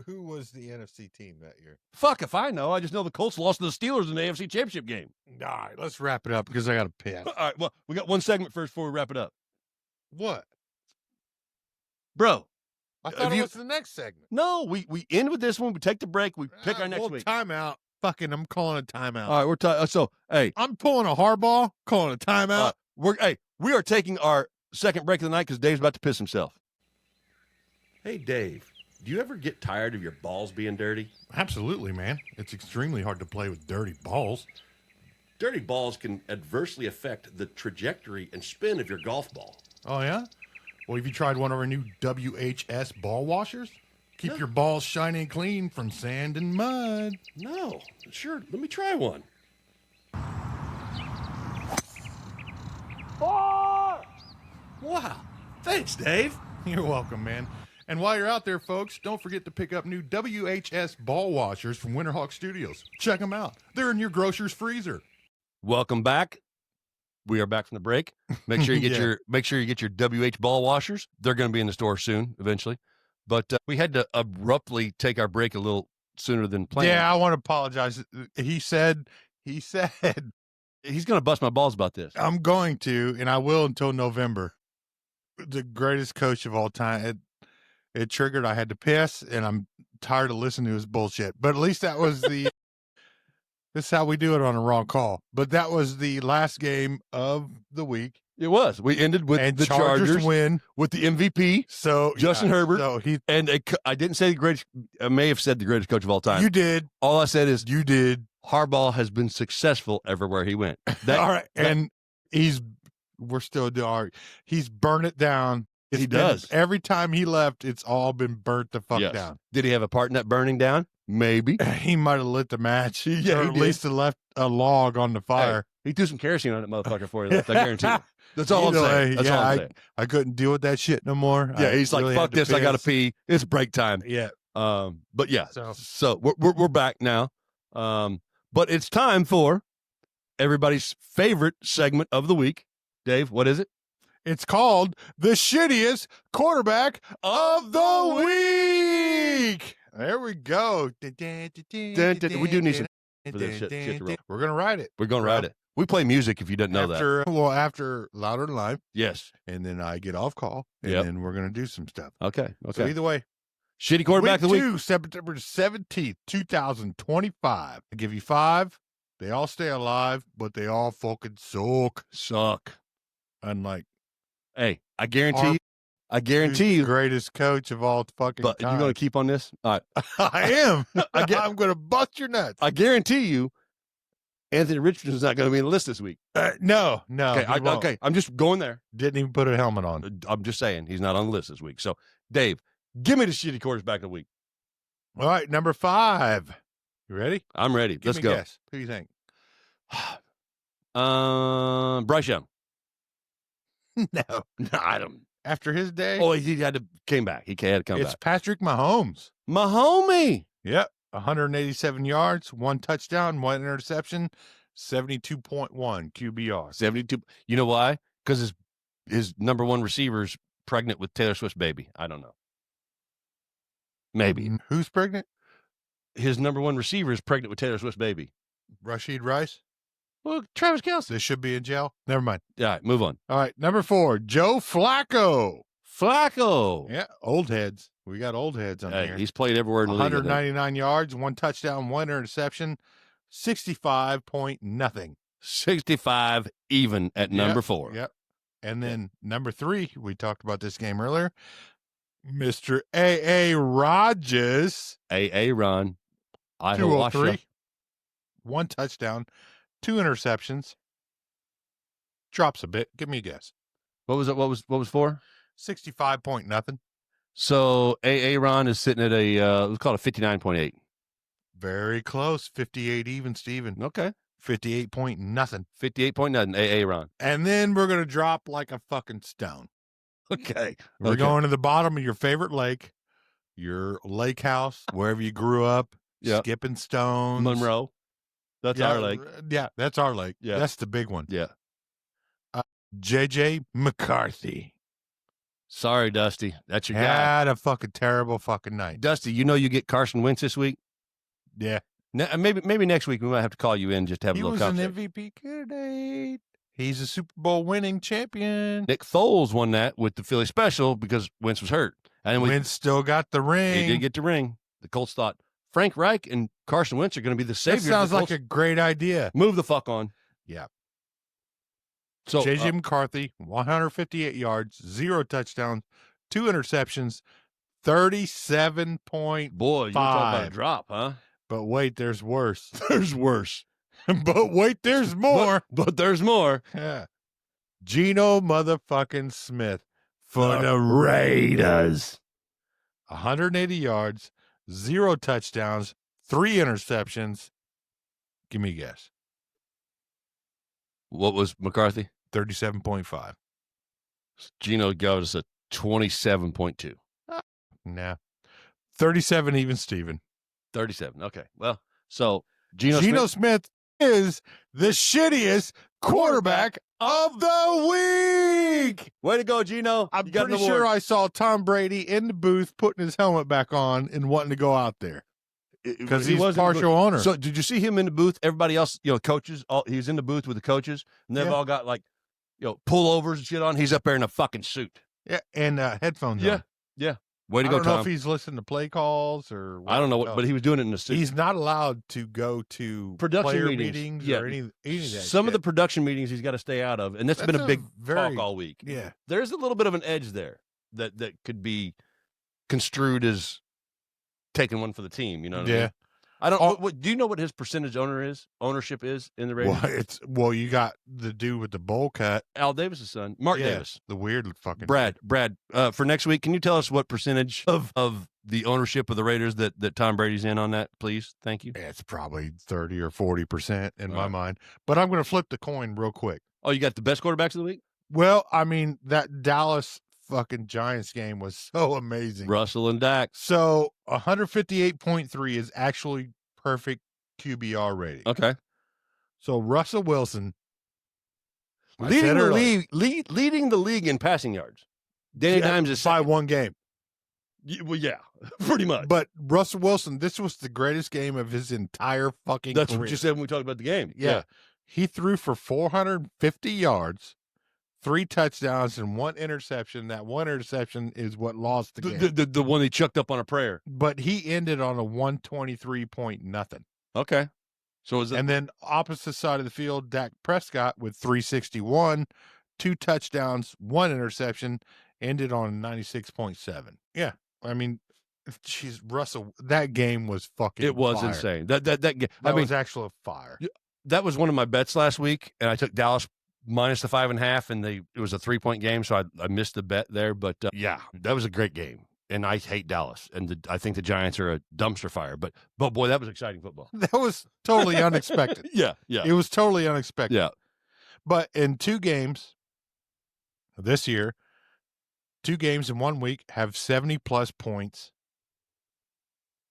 Who was the NFC team that year? Fuck if I know. I just know the Colts lost to the Steelers in the AFC Championship game. All right, let's wrap it up because I got to piss. All right, well, we got one segment first before we wrap it up. What? Bro. I thought it was the next segment. No, we end with this one. We take the break. We pick our next week. Timeout. Fucking, I'm calling a timeout. All right, so, hey. I'm pulling a Harbaugh, calling a timeout. We are taking our second break of the night because Dave's about to piss himself. Hey, Dave. Do you ever get tired of your balls being dirty? Absolutely, man. It's extremely hard to play with dirty balls. Dirty balls can adversely affect the trajectory and spin of your golf ball. Oh, yeah? Well, have you tried one of our new WHS ball washers? Keep your balls shiny and clean from sand and mud. No. Sure, let me try one. 4! Wow. Thanks, Dave. You're welcome, man. And while you're out there, folks, don't forget to pick up new WHS ball washers from Winterhawk Studios. Check them out. They're in your grocer's freezer. Welcome back. We are back from the break. Make sure you get your WH ball washers. They're going to be in the store soon, eventually. But we had to abruptly take our break a little sooner than planned. Yeah, I want to apologize. He said he's going to bust my balls about this. I'm going to, and I will until November. The greatest coach of all time. It triggered. I had to piss, and I'm tired of listening to his bullshit. But at least that was this is how we do it on a wrong call. But that was the last game of the week. It was. We ended with the Chargers win with the MVP. So Justin Herbert. So I didn't say the greatest. I may have said the greatest coach of all time. You did. All I said is you did. Harbaugh has been successful everywhere he went. All right, and we're still doing. He's burned it down. He does. Every time he left, it's all been burnt the fuck down. Did he have a part in that burning down? Maybe. He might have lit the match. Yeah, or at least left a log on the fire. Hey, he threw some kerosene on that motherfucker for you. I guarantee you. That's all I'm saying. That's all I'm saying. I couldn't deal with that shit no more. Yeah, he's like, fuck this. I got to pee. It's break time. Yeah. But yeah, so we're back now. But it's time for everybody's favorite segment of the week. Dave, what is it? It's called the shittiest quarterback of the week. There we go. We do need some for this shit to roll. We're gonna ride it. We're gonna ride it. We play music if you didn't know that. Well, after Louder Than Live. Yes. And then I get off call. And then we're gonna do some stuff. Okay. So either way. Shitty quarterback of the week. September 17th, 2025. I give you 5. They all stay alive, but they all fucking suck. Unlike hey, I guarantee you, greatest coach of all fucking time. But you going to keep on this? All right. I am. I'm going to bust your nuts. I guarantee you, Anthony Richardson's not going to be in the list this week. No. Okay, I'm just going there. Didn't even put a helmet on. I'm just saying he's not on the list this week. So, Dave, give me the shitty quarterback of the week. All right, number 5. You ready? I'm ready. Let's go. Guess. Who do you think? Bryce Young. No, I don't. After his day? Oh, he came back. He had to come back. It's Patrick Mahomes. Mahomie. Yep. 187 yards, 1 touchdown, 1 interception, 72.1 QBR. 72. You know why? Because his number one receiver's pregnant with Taylor Swift's baby. I don't know. Maybe. Who's pregnant? His number one receiver is pregnant with Taylor Swift's baby. Rashid Rice? Well, Travis Kelce. They should be in jail. Never mind. All right, move on. All right, number 4, Joe Flacco. Flacco. Yeah, old heads. We got old heads on here. He's played everywhere in the league. 199 yards, 1 touchdown, 1 interception, 65 point nothing. 65 even at number 4. Yep. And then number 3, we talked about this game earlier, Mr. A.A. Rodgers. A.A. Ron. 203. 1 touchdown, 2 interceptions. Drops a bit. Give me a guess. What was it? What was 4? 65 point nothing. So A.A. Ron is sitting at let's call it 59.8. Very close. 58 even, Steven. Okay. 58 point nothing. 58 point nothing. AA Ron. And then we're going to drop like a fucking stone. Okay. We're going to the bottom of your favorite lake, your lake house, wherever you grew up, skipping stones. Monroe. That's our lake. Yeah, that's our lake. Yeah. That's the big one. Yeah. J.J. McCarthy. Sorry, Dusty. That's your guy. Had a fucking terrible fucking night. Dusty, you get Carson Wentz this week? Yeah. Maybe next week we might have to call you in just to have a little conversation. He was an MVP candidate. He's a Super Bowl winning champion. Nick Foles won that with the Philly special because Wentz was hurt. And Wentz still got the ring. He did get the ring. The Colts thought Frank Reich and Carson Wentz are going to be the savior. That sounds like a great idea. Move the fuck on. Yeah. So J.J. McCarthy, 158 yards, 0 touchdowns, 2 interceptions, 37.5. Boy, you talking about a drop, huh? But wait, there's worse. There's worse. But wait, there's more. But there's more. Yeah. Geno motherfucking Smith for the Raiders. 180 yards, 0 touchdowns, 3 interceptions. Give me a guess. What was McCarthy? 37.5. Geno got us a 27.2. Nah. 37 even Steven. 37. Okay. Well, so Geno Smith is the shittiest quarterback of the week. Way to go, Geno. I'm pretty sure I saw Tom Brady in the booth putting his helmet back on and wanting to go out there. Because he's partial owner. So did you see him in the booth? Everybody else, coaches, he's in the booth with the coaches, and they've all got pullovers and shit on. He's up there in a fucking suit. Yeah, and headphones on. Yeah. Way to go, Tom. I don't know if he's listening to play calls or what. I don't know, but he was doing it in a suit. He's not allowed to go to production meetings or any of that Some of the production meetings he's got to stay out of, and that's been a big talk all week. Yeah. There's a little bit of an edge there that could be construed as taking one for the team, you know what I mean? I don't. Do you know what his percentage ownership is in the Raiders? Well, you got the dude with the bowl cut, Al Davis' son, Mark Davis, the weird fucking Brad. For next week, can you tell us what percentage of the ownership of the Raiders that Tom Brady's in on that, please? Thank you. It's probably 30 or 40% in my mind, but I'm going to flip the coin real quick. Oh, you got the best quarterbacks of the week? Well, I mean that Dallas fucking Giants game was so amazing. Russell and Dak. So 158.3 is actually perfect QBR rating. Okay. So Russell Wilson leading the league in passing yards. Danny Dimes is by one game. Well, yeah, pretty much. But Russell Wilson, this was the greatest game of his entire fucking That's career. what you said when we talked about the game. Yeah. He threw for 450 yards. 3 touchdowns and 1 interception. That 1 interception is what lost the game. The one he chucked up on a prayer. But he ended on a 123 point nothing. Okay. So is it? And then opposite side of the field, Dak Prescott with 361, 2 touchdowns, 1 interception, ended on 96.7. Yeah. I mean, Russell, that game was fucking It was fire. insane. That game. That was actually fire. That was one of my bets last week, and I took Dallas minus the 5.5, and it was a 3-point game, so I missed the bet there. But that was a great game, and I hate Dallas, and I think the Giants are a dumpster fire. But boy, that was exciting football. That was totally unexpected. Yeah, it was totally unexpected. Yeah, but in 2 games this year, 2 games in 1 week have 70+ points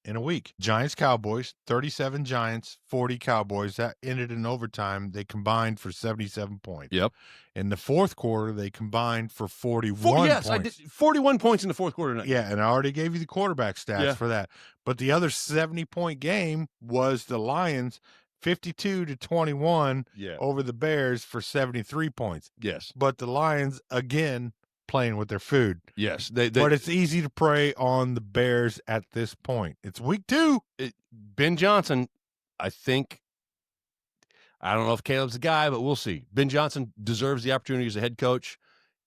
in a week. Giants Cowboys, 37 Giants, 40 Cowboys. That ended in overtime. They combined for 77 points. Yep. In the fourth quarter, they combined for 41 points. Yes, I did 41 points in the fourth quarter tonight. Yeah, and I already gave you the quarterback stats for that. But the other 70-point game was the Lions 52-21 over the Bears for 73 points. Yes. But the Lions, again, playing with their food. Yes. But it's easy to prey on the Bears at this point. It's week 2. Ben Johnson, I don't know if Caleb's the guy, but we'll see. Ben Johnson deserves the opportunity as a head coach.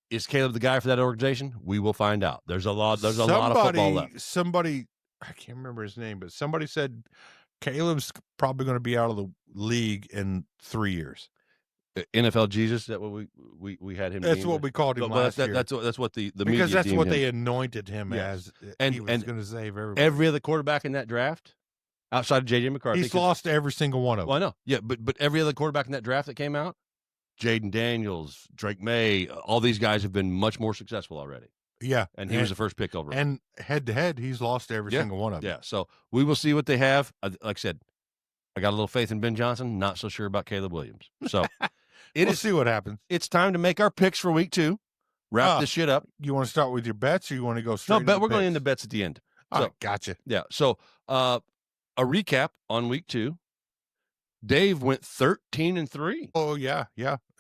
Is Caleb the guy for that organization? We will find out. There's a lot of football left. Somebody, I can't remember his name, but somebody said Caleb's probably going to be out of the league in 3 years. NFL Jesus, is that what we had him? That's what we called him last year. That's what the because media that's what him. they anointed him as. And he was going to save everybody. Every other quarterback in that draft, outside of J.J. McCarthy. He's lost every single one of them. Well, I know. Yeah, but every other quarterback in that draft that came out, Jaden Daniels, Drake May, all these guys have been much more successful already. Yeah. And he was the first pick overall. And head-to-head, he's lost every single one of them. Yeah, so we will see what they have. Like I said, I got a little faith in Ben Johnson. Not so sure about Caleb Williams. So we'll see what happens. It's time to make our picks for week 2. Wrap this shit up. You want to start with your bets, or you want to go straight? No, we're going into bets at the end. All right, gotcha. Yeah. So a recap on week 2. Dave went 13-3. Oh yeah.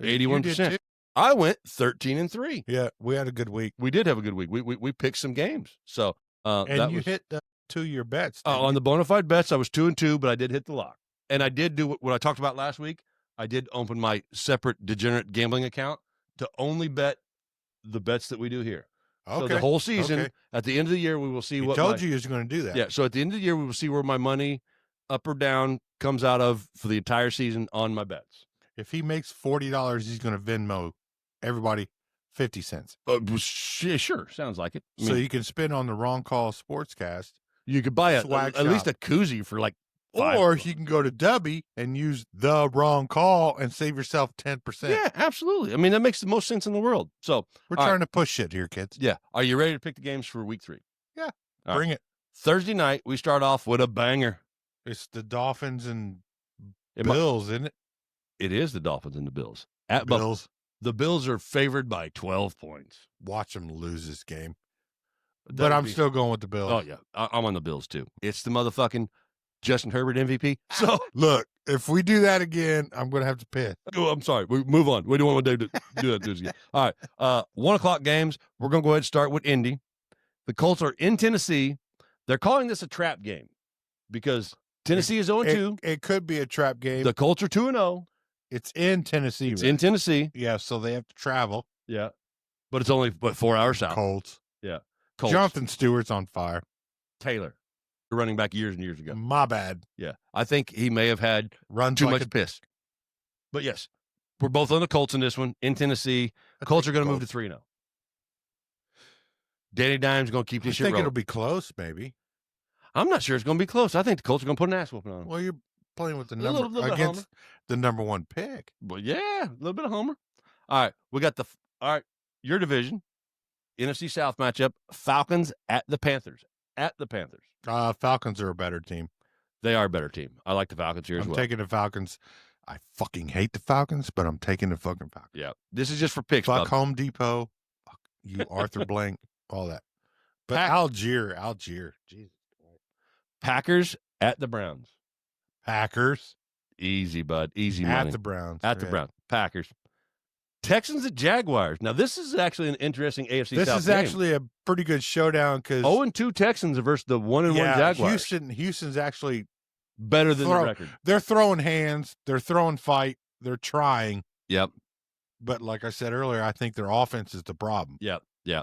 81%. I went 13-3. Yeah, we had a good week. We did have a good week. We picked some games. So and you hit 2 of your bets. On the bona fide bets, I was 2-2, but I did hit the lock. And I did do what I talked about last week. I did open my separate degenerate gambling account to only bet the bets that we do here. Okay. So the whole season, at the end of the year, we will see what. Told you he was going to do that. Yeah. So at the end of the year, we will see where my money, up or down, comes out of for the entire season on my bets. If he makes $40, he's going to Venmo everybody 50 cents. Sure. Sounds like it. So you can spend on the Wrong Call Sportscast. You could buy at least a koozie for like $5. Or you can go to Dubby and use the Wrong Call and save yourself 10%. Yeah, absolutely. I mean, that makes the most sense in the world. So we're trying to push shit here, kids. Yeah. Are you ready to pick the games for week 3? Yeah. Bring it. Thursday night, we start off with a banger. It's the Dolphins and Bills, isn't it? It is the Dolphins and the Bills. At Bills. The Bills are favored by 12 points. Watch them lose this game. But I'm still going with the Bills. Oh, yeah. I'm on the Bills, too. It's the motherfucking Justin Herbert MVP. So look, if we do that again, I'm going to have to piss. Oh, I'm sorry. We move on. We don't want to do that again. All right. 1 o'clock games. We're going to go ahead and start with Indy. The Colts are in Tennessee. They're calling this a trap game because Tennessee is 0-2. It could be a trap game. The Colts are 2-0. It's in Tennessee. It's in Tennessee. Yeah, so they have to travel. Yeah. But it's only 4 hours south. Colts. Yeah. Colts. Jonathan Stewart's on fire. Taylor, running back years and years ago. My bad. Yeah. I think he may have had too much piss. But yes, we're both on the Colts in this one in Tennessee. Colts are going to move to 3-0. Danny Dimes going to keep this shit rolling. I think it'll be close, maybe. I'm not sure it's going to be close. I think the Colts are going to put an ass whooping on them. Well, you're playing with the number against the number 1 pick. Well, yeah, a little bit of homer. All right, we got your division, NFC South matchup, Falcons at the Panthers. At the Panthers. Falcons are a better team. They are a better team. I like the Falcons here as well. I'm taking the Falcons. I fucking hate the Falcons, but I'm taking the fucking Falcons. Yeah, this is just for picks. Fuck Home Depot. Fuck you, Arthur Blank, all that. But Algier. Jesus. Packers at the Browns. Packers. Easy, bud. Easy money. At the Browns. At the Browns. Packers. Texans at Jaguars. Now, this is actually an interesting AFC South game. This is actually a pretty good showdown because 0-2 Texans versus the 1-1 Jaguars. Houston's actually better than the record. They're throwing hands. They're throwing fight. They're trying. Yep. But like I said earlier, I think their offense is the problem. Yep. Yeah.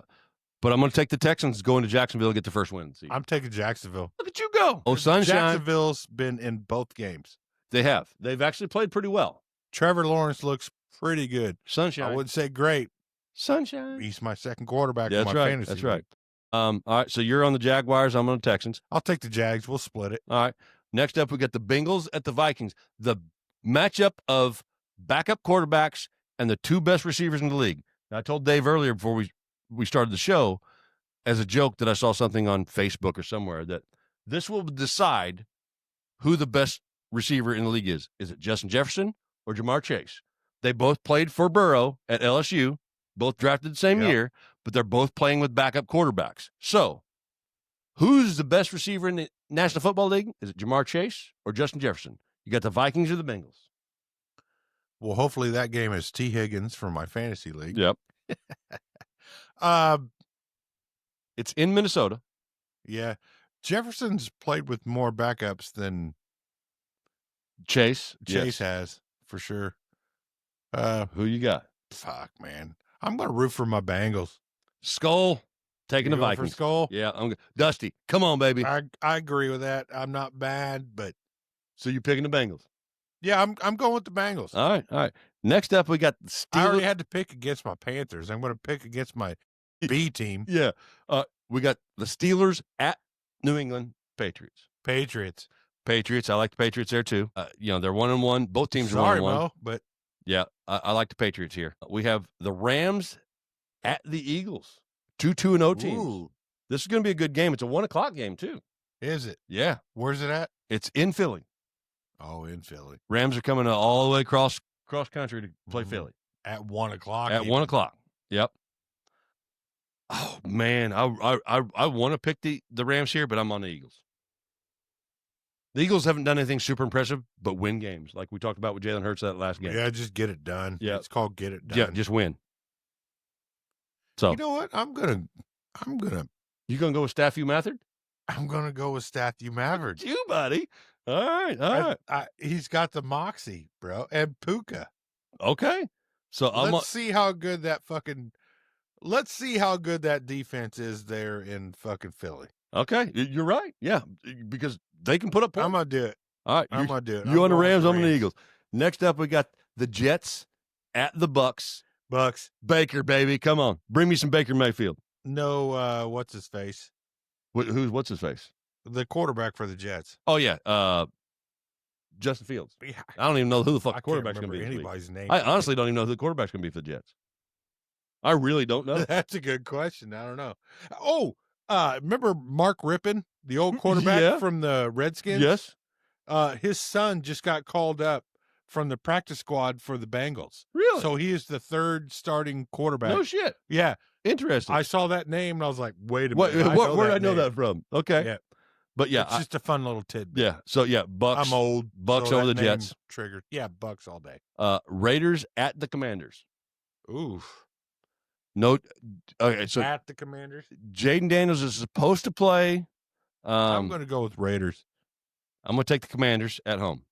But I'm going to take the Texans going to Jacksonville to get the first win. I'm taking Jacksonville. Look at you go. Oh, sunshine. Jacksonville's been in both games. They have. They've actually played pretty well. Trevor Lawrence looks pretty good. Sunshine. I wouldn't say great. Sunshine. He's my second quarterback in my fantasy. That's right. All right, so you're on the Jaguars. I'm on the Texans. I'll take the Jags. We'll split it. All right. Next up, we got the Bengals at the Vikings. The matchup of backup quarterbacks and the 2 best receivers in the league. Now, I told Dave earlier before we started the show as a joke that I saw something on Facebook or somewhere that this will decide who the best receiver in the league is. Is it Justin Jefferson or Jamar Chase? They both played for Burrow at LSU, both drafted the same year, but they're both playing with backup quarterbacks. So, who's the best receiver in the National Football League? Is it Jamar Chase or Justin Jefferson? You got the Vikings or the Bengals? Well, hopefully that game is T. Higgins for my fantasy league. Yep. It's in Minnesota. Yeah. Jefferson's played with more backups than Chase has, for sure. Who you got? Fuck, man. I'm going to root for my Bengals. Skull. Taking the Vikings. For Skull? Yeah. Dusty, come on, baby. I agree with that. I'm not bad, but. So you're picking the Bengals? Yeah, I'm going with the Bengals. All right. Next up, we got the Steelers. I already had to pick against my Panthers. I'm going to pick against my B team. Yeah. We got the Steelers at New England Patriots. Patriots. I like the Patriots there too. They're 1-1. Both teams are 1-1. Mo, but yeah, I like the Patriots here. We have the Rams at the Eagles. 2-2-0 teams. Ooh, This is going to be a good game. It's a 1:00 game too. is it? Yeah, Where's it at? it's in Philly. Oh, in Philly. Rams are coming all the way cross country to play Philly At 1:00. at 1:00. Yep. Oh man, I want to pick the Rams here, but I'm on the Eagles. The Eagles haven't done anything super impressive, but win games, like we talked about with Jalen Hurts that last game. Yeah, just get it done. Yeah. It's called get it done. Yeah, just win. So you know what? I'm gonna you gonna go with Stafford Mathard? I'm gonna go with Stathu Maverick. You, buddy. All right. He's got the moxie, bro, and Puka. Okay. So Let's see how good that defense is there in fucking Philly. okay. You're right. Yeah, because they can put up points. I'm gonna do it. All right, I'm gonna do it. You on the going Rams? with I'm on the Eagles. Next up, we got the Jets at the Bucks. Bucks. Baker, baby, come on, bring me some Baker Mayfield. No, what's his face? What's his face? The quarterback for the Jets. Oh yeah, Justin Fields. Yeah, I don't even know who the fuck I the can't quarterback's going to remember be. anybody's name. I honestly don't even know who the quarterback's going to be for the Jets. I really don't know. That's a good question. I don't know. Oh, remember Mark Rippon, the old quarterback Yeah. from the Redskins? Yes. His son just got called up from the practice squad for the Bengals. Really? So he is the third starting quarterback. No shit. Yeah. Interesting. I saw that name and I was like, wait a minute. Where did I know name. that from? Okay. Yeah. But yeah, It's just a fun little tidbit. yeah. So yeah, Bucks. I'm old. Bucks so over that the name Jets. Triggered. Yeah, Bucks all day. Raiders at the Commanders. Oof. No. Okay. So At the Commanders. Jaden Daniels is supposed to play. I'm going to go with Raiders. I'm going to take the Commanders at home.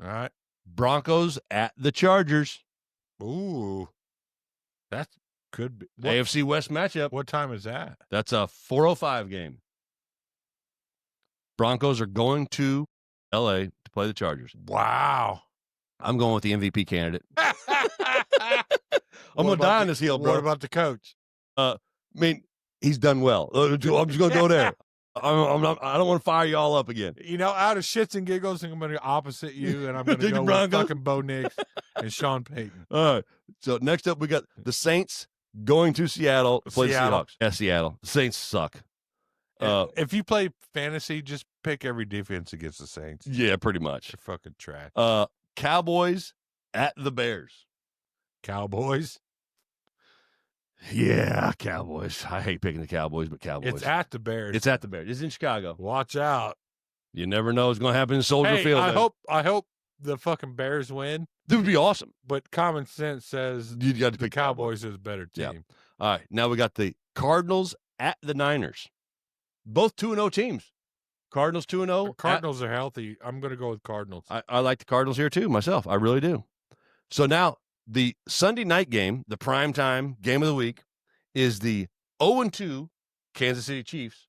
All right. Broncos at the Chargers. Ooh. That could be. AFC West matchup. What time is that? That's a 4:05 game. Broncos are going to L.A. to play the Chargers. Wow. I'm going with the MVP candidate. I'm What going to about die on this hill, bro. What about the coach? I mean, he's done well. I'm just going to go there. I don't want to fire you all up again. You know, out of shits and giggles, I'm going to opposite you, and I'm going to Take the go with Broncos? fucking Bo Nix and Sean Payton. All right. So next up, we got the Saints going to Seattle to play the Seattle. Seahawks. Yeah, Seattle. The Saints suck. If you play fantasy, just pick every defense against the Saints. Yeah, pretty much. They're fucking trash. Cowboys at the Bears. Cowboys. Yeah, Cowboys. I hate picking the Cowboys, but Cowboys. It's at the Bears. It's at the Bears. It's in Chicago. Watch out. You never know what's going to happen in Soldier Hey, Field. I hope the fucking Bears win, That would be awesome. but common sense says You got to the pick Cowboys is a better Yeah. team. All right. Now we got the Cardinals at the Niners. Both 2-0 teams. Cardinals 2-0. The Cardinals are healthy. I'm going to go with Cardinals. I like the Cardinals here too, myself. I really do. So now the Sunday night game, the primetime game of the week, is the 0-2 Kansas City Chiefs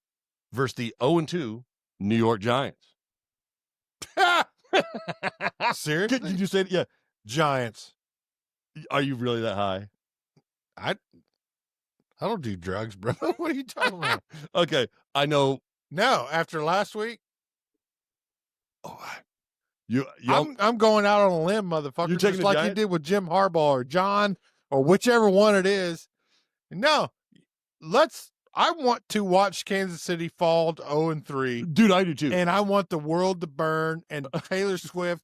versus the 0-2 New York Giants. Seriously? Did you say it? Yeah. Giants. Are you really that high? I don't do drugs, bro. What are you talking about? Okay. I know. No, after last week, Oh, you I'm going out on a limb, motherfucker. You're taking just the like you Giants? did with Jim Harbaugh or John or whichever one it is. No, I want to watch Kansas City fall to 0-3, dude, I do too. and I want the world to burn. And Taylor Swift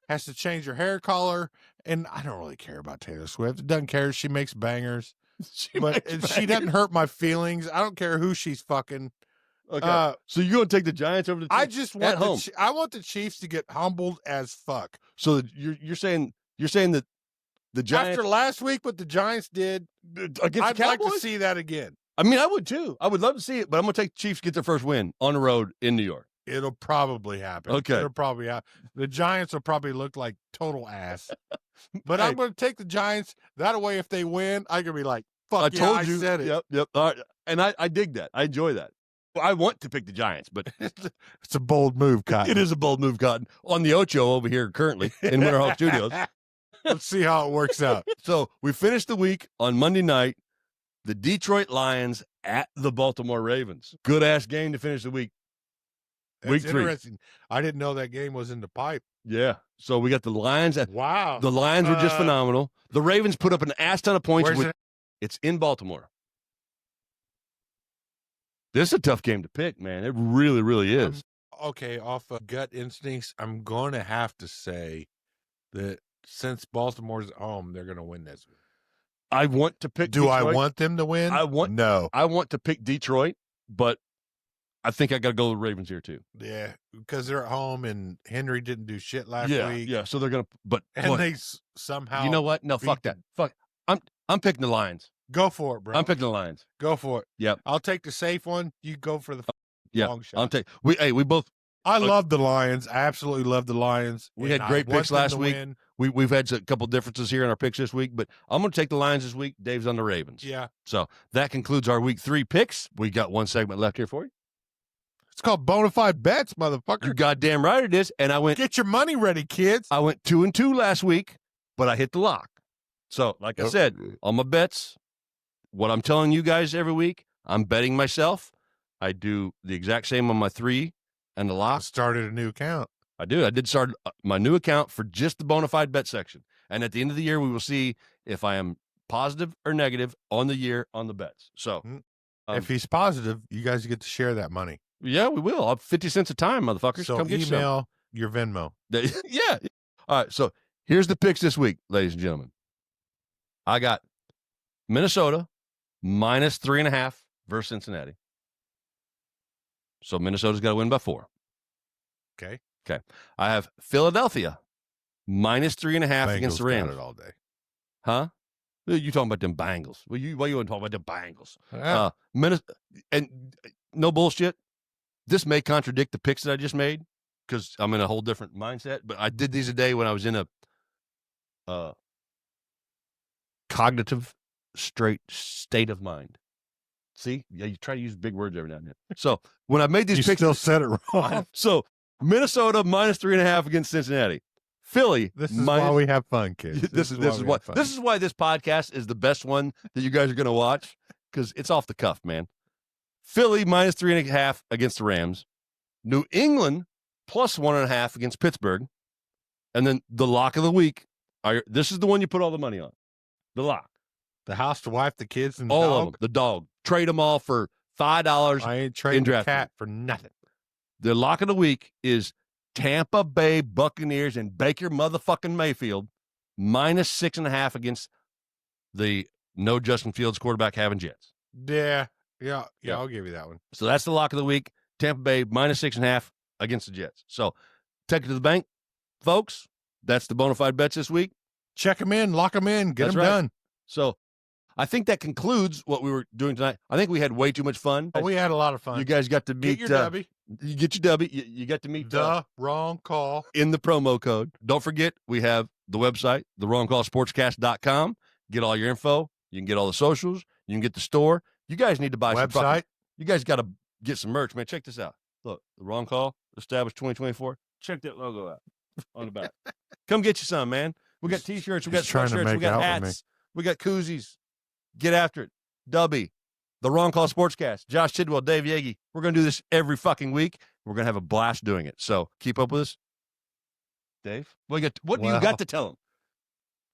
has to change her hair color. And I don't really care about Taylor Swift. It doesn't care. She makes bangers, but she doesn't hurt my feelings. I don't care who she's fucking. Okay. So you're going to take the Giants over the Chiefs? I just want at home. I want the Chiefs to get humbled as fuck. So you're saying that the Giants After last week, what the Giants did, against I'd the like Cowboys? to see that again. I mean, I would too. I would love to see it, but I'm going to take the Chiefs to get their first win on the road in New York. It'll probably happen. Okay. It'll probably happen. The Giants will probably look like total ass. But Hey. I'm going to take the Giants. That way, if they win, I can be like, fuck I yeah, told you. I said it. Yep. All right. And I dig that. I enjoy that. Well, I want to pick the Giants, but It's a bold move, Cotton. it is a bold move, Cotton, on the Ocho over here currently in Winterhawk Studios. Let's see how it works out. So we finished the week on Monday night. The Detroit Lions at the Baltimore Ravens. Good ass game to finish the week. Week It's 3. interesting. I didn't know that game was in the pipe. Yeah. So we got the Lions. Wow. The Lions were just phenomenal. The Ravens put up an ass ton of points. Where's it? It's in Baltimore. This is a tough game to pick, man. It really, really is. Okay, off of gut instincts, I'm going to have to say that since Baltimore's at home, they're going to win this. I want to pick Do Detroit. I want them to win? No. I want to pick Detroit, but I think I got to go with Ravens here too. Yeah, because they're at home and Henry didn't do shit last week. Yeah, so they're going to but they somehow you know what? No, fuck that. Fuck. I'm picking the Lions. Go for it, bro. I'm picking the Lions. Go for it. Yep. I'll take the safe one. You go for the long shot. I'm taking. We both. I love the Lions. I absolutely love the Lions. We had great picks last week. We've had a couple differences here in our picks this week, but I'm going to take the Lions this week. Dave's on the Ravens. Yeah. So that concludes our week 3 picks. We got one segment left here for you. It's called Bonafide Bets, motherfucker. You're goddamn right it is. And I went. Get your money ready, kids. I went 2-2 last week, but I hit the lock. So, like I said, on my bets, what I'm telling you guys every week, I'm betting myself. I do the exact same on my 3 and the lock. I started a new account. I do. I did start my new account for just the Bonafide Bet section. And at the end of the year, we will see if I am positive or negative on the year on the bets. So, if he's positive, you guys get to share that money. Yeah, we will. I'll 50 cents a time, motherfuckers. So come get email your Venmo. Yeah. All right. So here's the picks this week, ladies and gentlemen. I got Minnesota minus 3.5 versus Cincinnati. So Minnesota's got to win by 4. Okay. I have Philadelphia minus 3.5 against the Rams. Got it all day. Huh? You talking about them Bengals? Why you want to talk about the Bengals? Yeah. And no bullshit. This may contradict the picks that I just made because I'm in a whole different mindset. But I did these today when I was in a cognitive state of mind. See? Yeah, you try to use big words every now and then. So when I made these picks, still said it wrong. So Minnesota minus 3.5 against Cincinnati. Philly. This is why we have fun, kids. This is why this podcast is the best one that you guys are going to watch because it's off the cuff, man. Philly minus 3.5 against the Rams. New England plus 1.5 against Pittsburgh. And then the lock of the week. This is the one you put all the money on. The lock. The house, the wife, the kids, and the all dog. of them. The dog. Trade them all for $5. I ain't trading the cat for nothing. The lock of the week is Tampa Bay Buccaneers and Baker motherfucking Mayfield minus 6.5 against the no Justin Fields quarterback having Jets. Yeah, I'll give you that one. So that's the lock of the week. Tampa Bay minus 6.5 against the Jets. So take it to the bank, folks. That's the Bonafide Bets this week. Check them in, lock them in, get them done. So I think that concludes what we were doing tonight. I think we had way too much fun. Oh, we had a lot of fun. You guys got to meet. Get your W. You get your W. You got to meet the wrong call in the promo code. Don't forget, we have the website, thewrongcallsportscast.com. Get all your info. You can get all the socials. You can get the store. You guys need to buy some website. You guys got to get some merch, man. Check this out. Look, the Wrong Call, established 2024. Check that logo out on the back. Come get you some, man. We got T-shirts. We got sweatshirts. We got hats. We got koozies. Get after it. Dubby, the Wrong Call Sportscast, Josh Tidwell, Dave Yagi. We're going to do this every fucking week. We're going to have a blast doing it. So keep up with us. Dave, what do you got to tell them?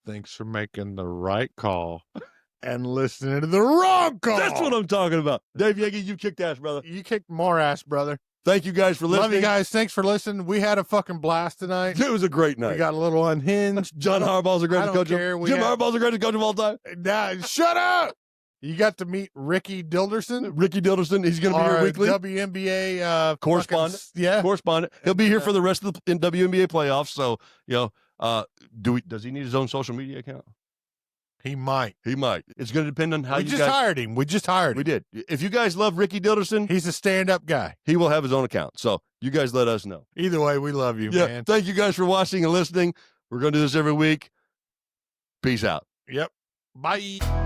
Thanks for making the right call and listening to the wrong call. That's what I'm talking about. Dave Yagi, you kicked ass, brother. You kicked more ass, brother. Thank you guys for listening. Love you guys. Thanks for listening. We had a fucking blast tonight. It was a great night. We got a little unhinged. John Harbaugh's the greatest coach. Jim Harbaugh's the greatest coach of all time. Nah, shut up. You got to meet Rickey Dilderson. Rickey Dilderson. He's going to be here weekly. WNBA correspondent. Correspondent. He'll be here for the rest of the WNBA playoffs. So, does he need his own social media account? He might. It's going to depend on how we just hired him. We did. If you guys love Rickey Dilderson, he's a stand-up guy. He will have his own account. So you guys let us know. Either way, we love you, man. Thank you guys for watching and listening. We're going to do this every week. Peace out. Yep. Bye.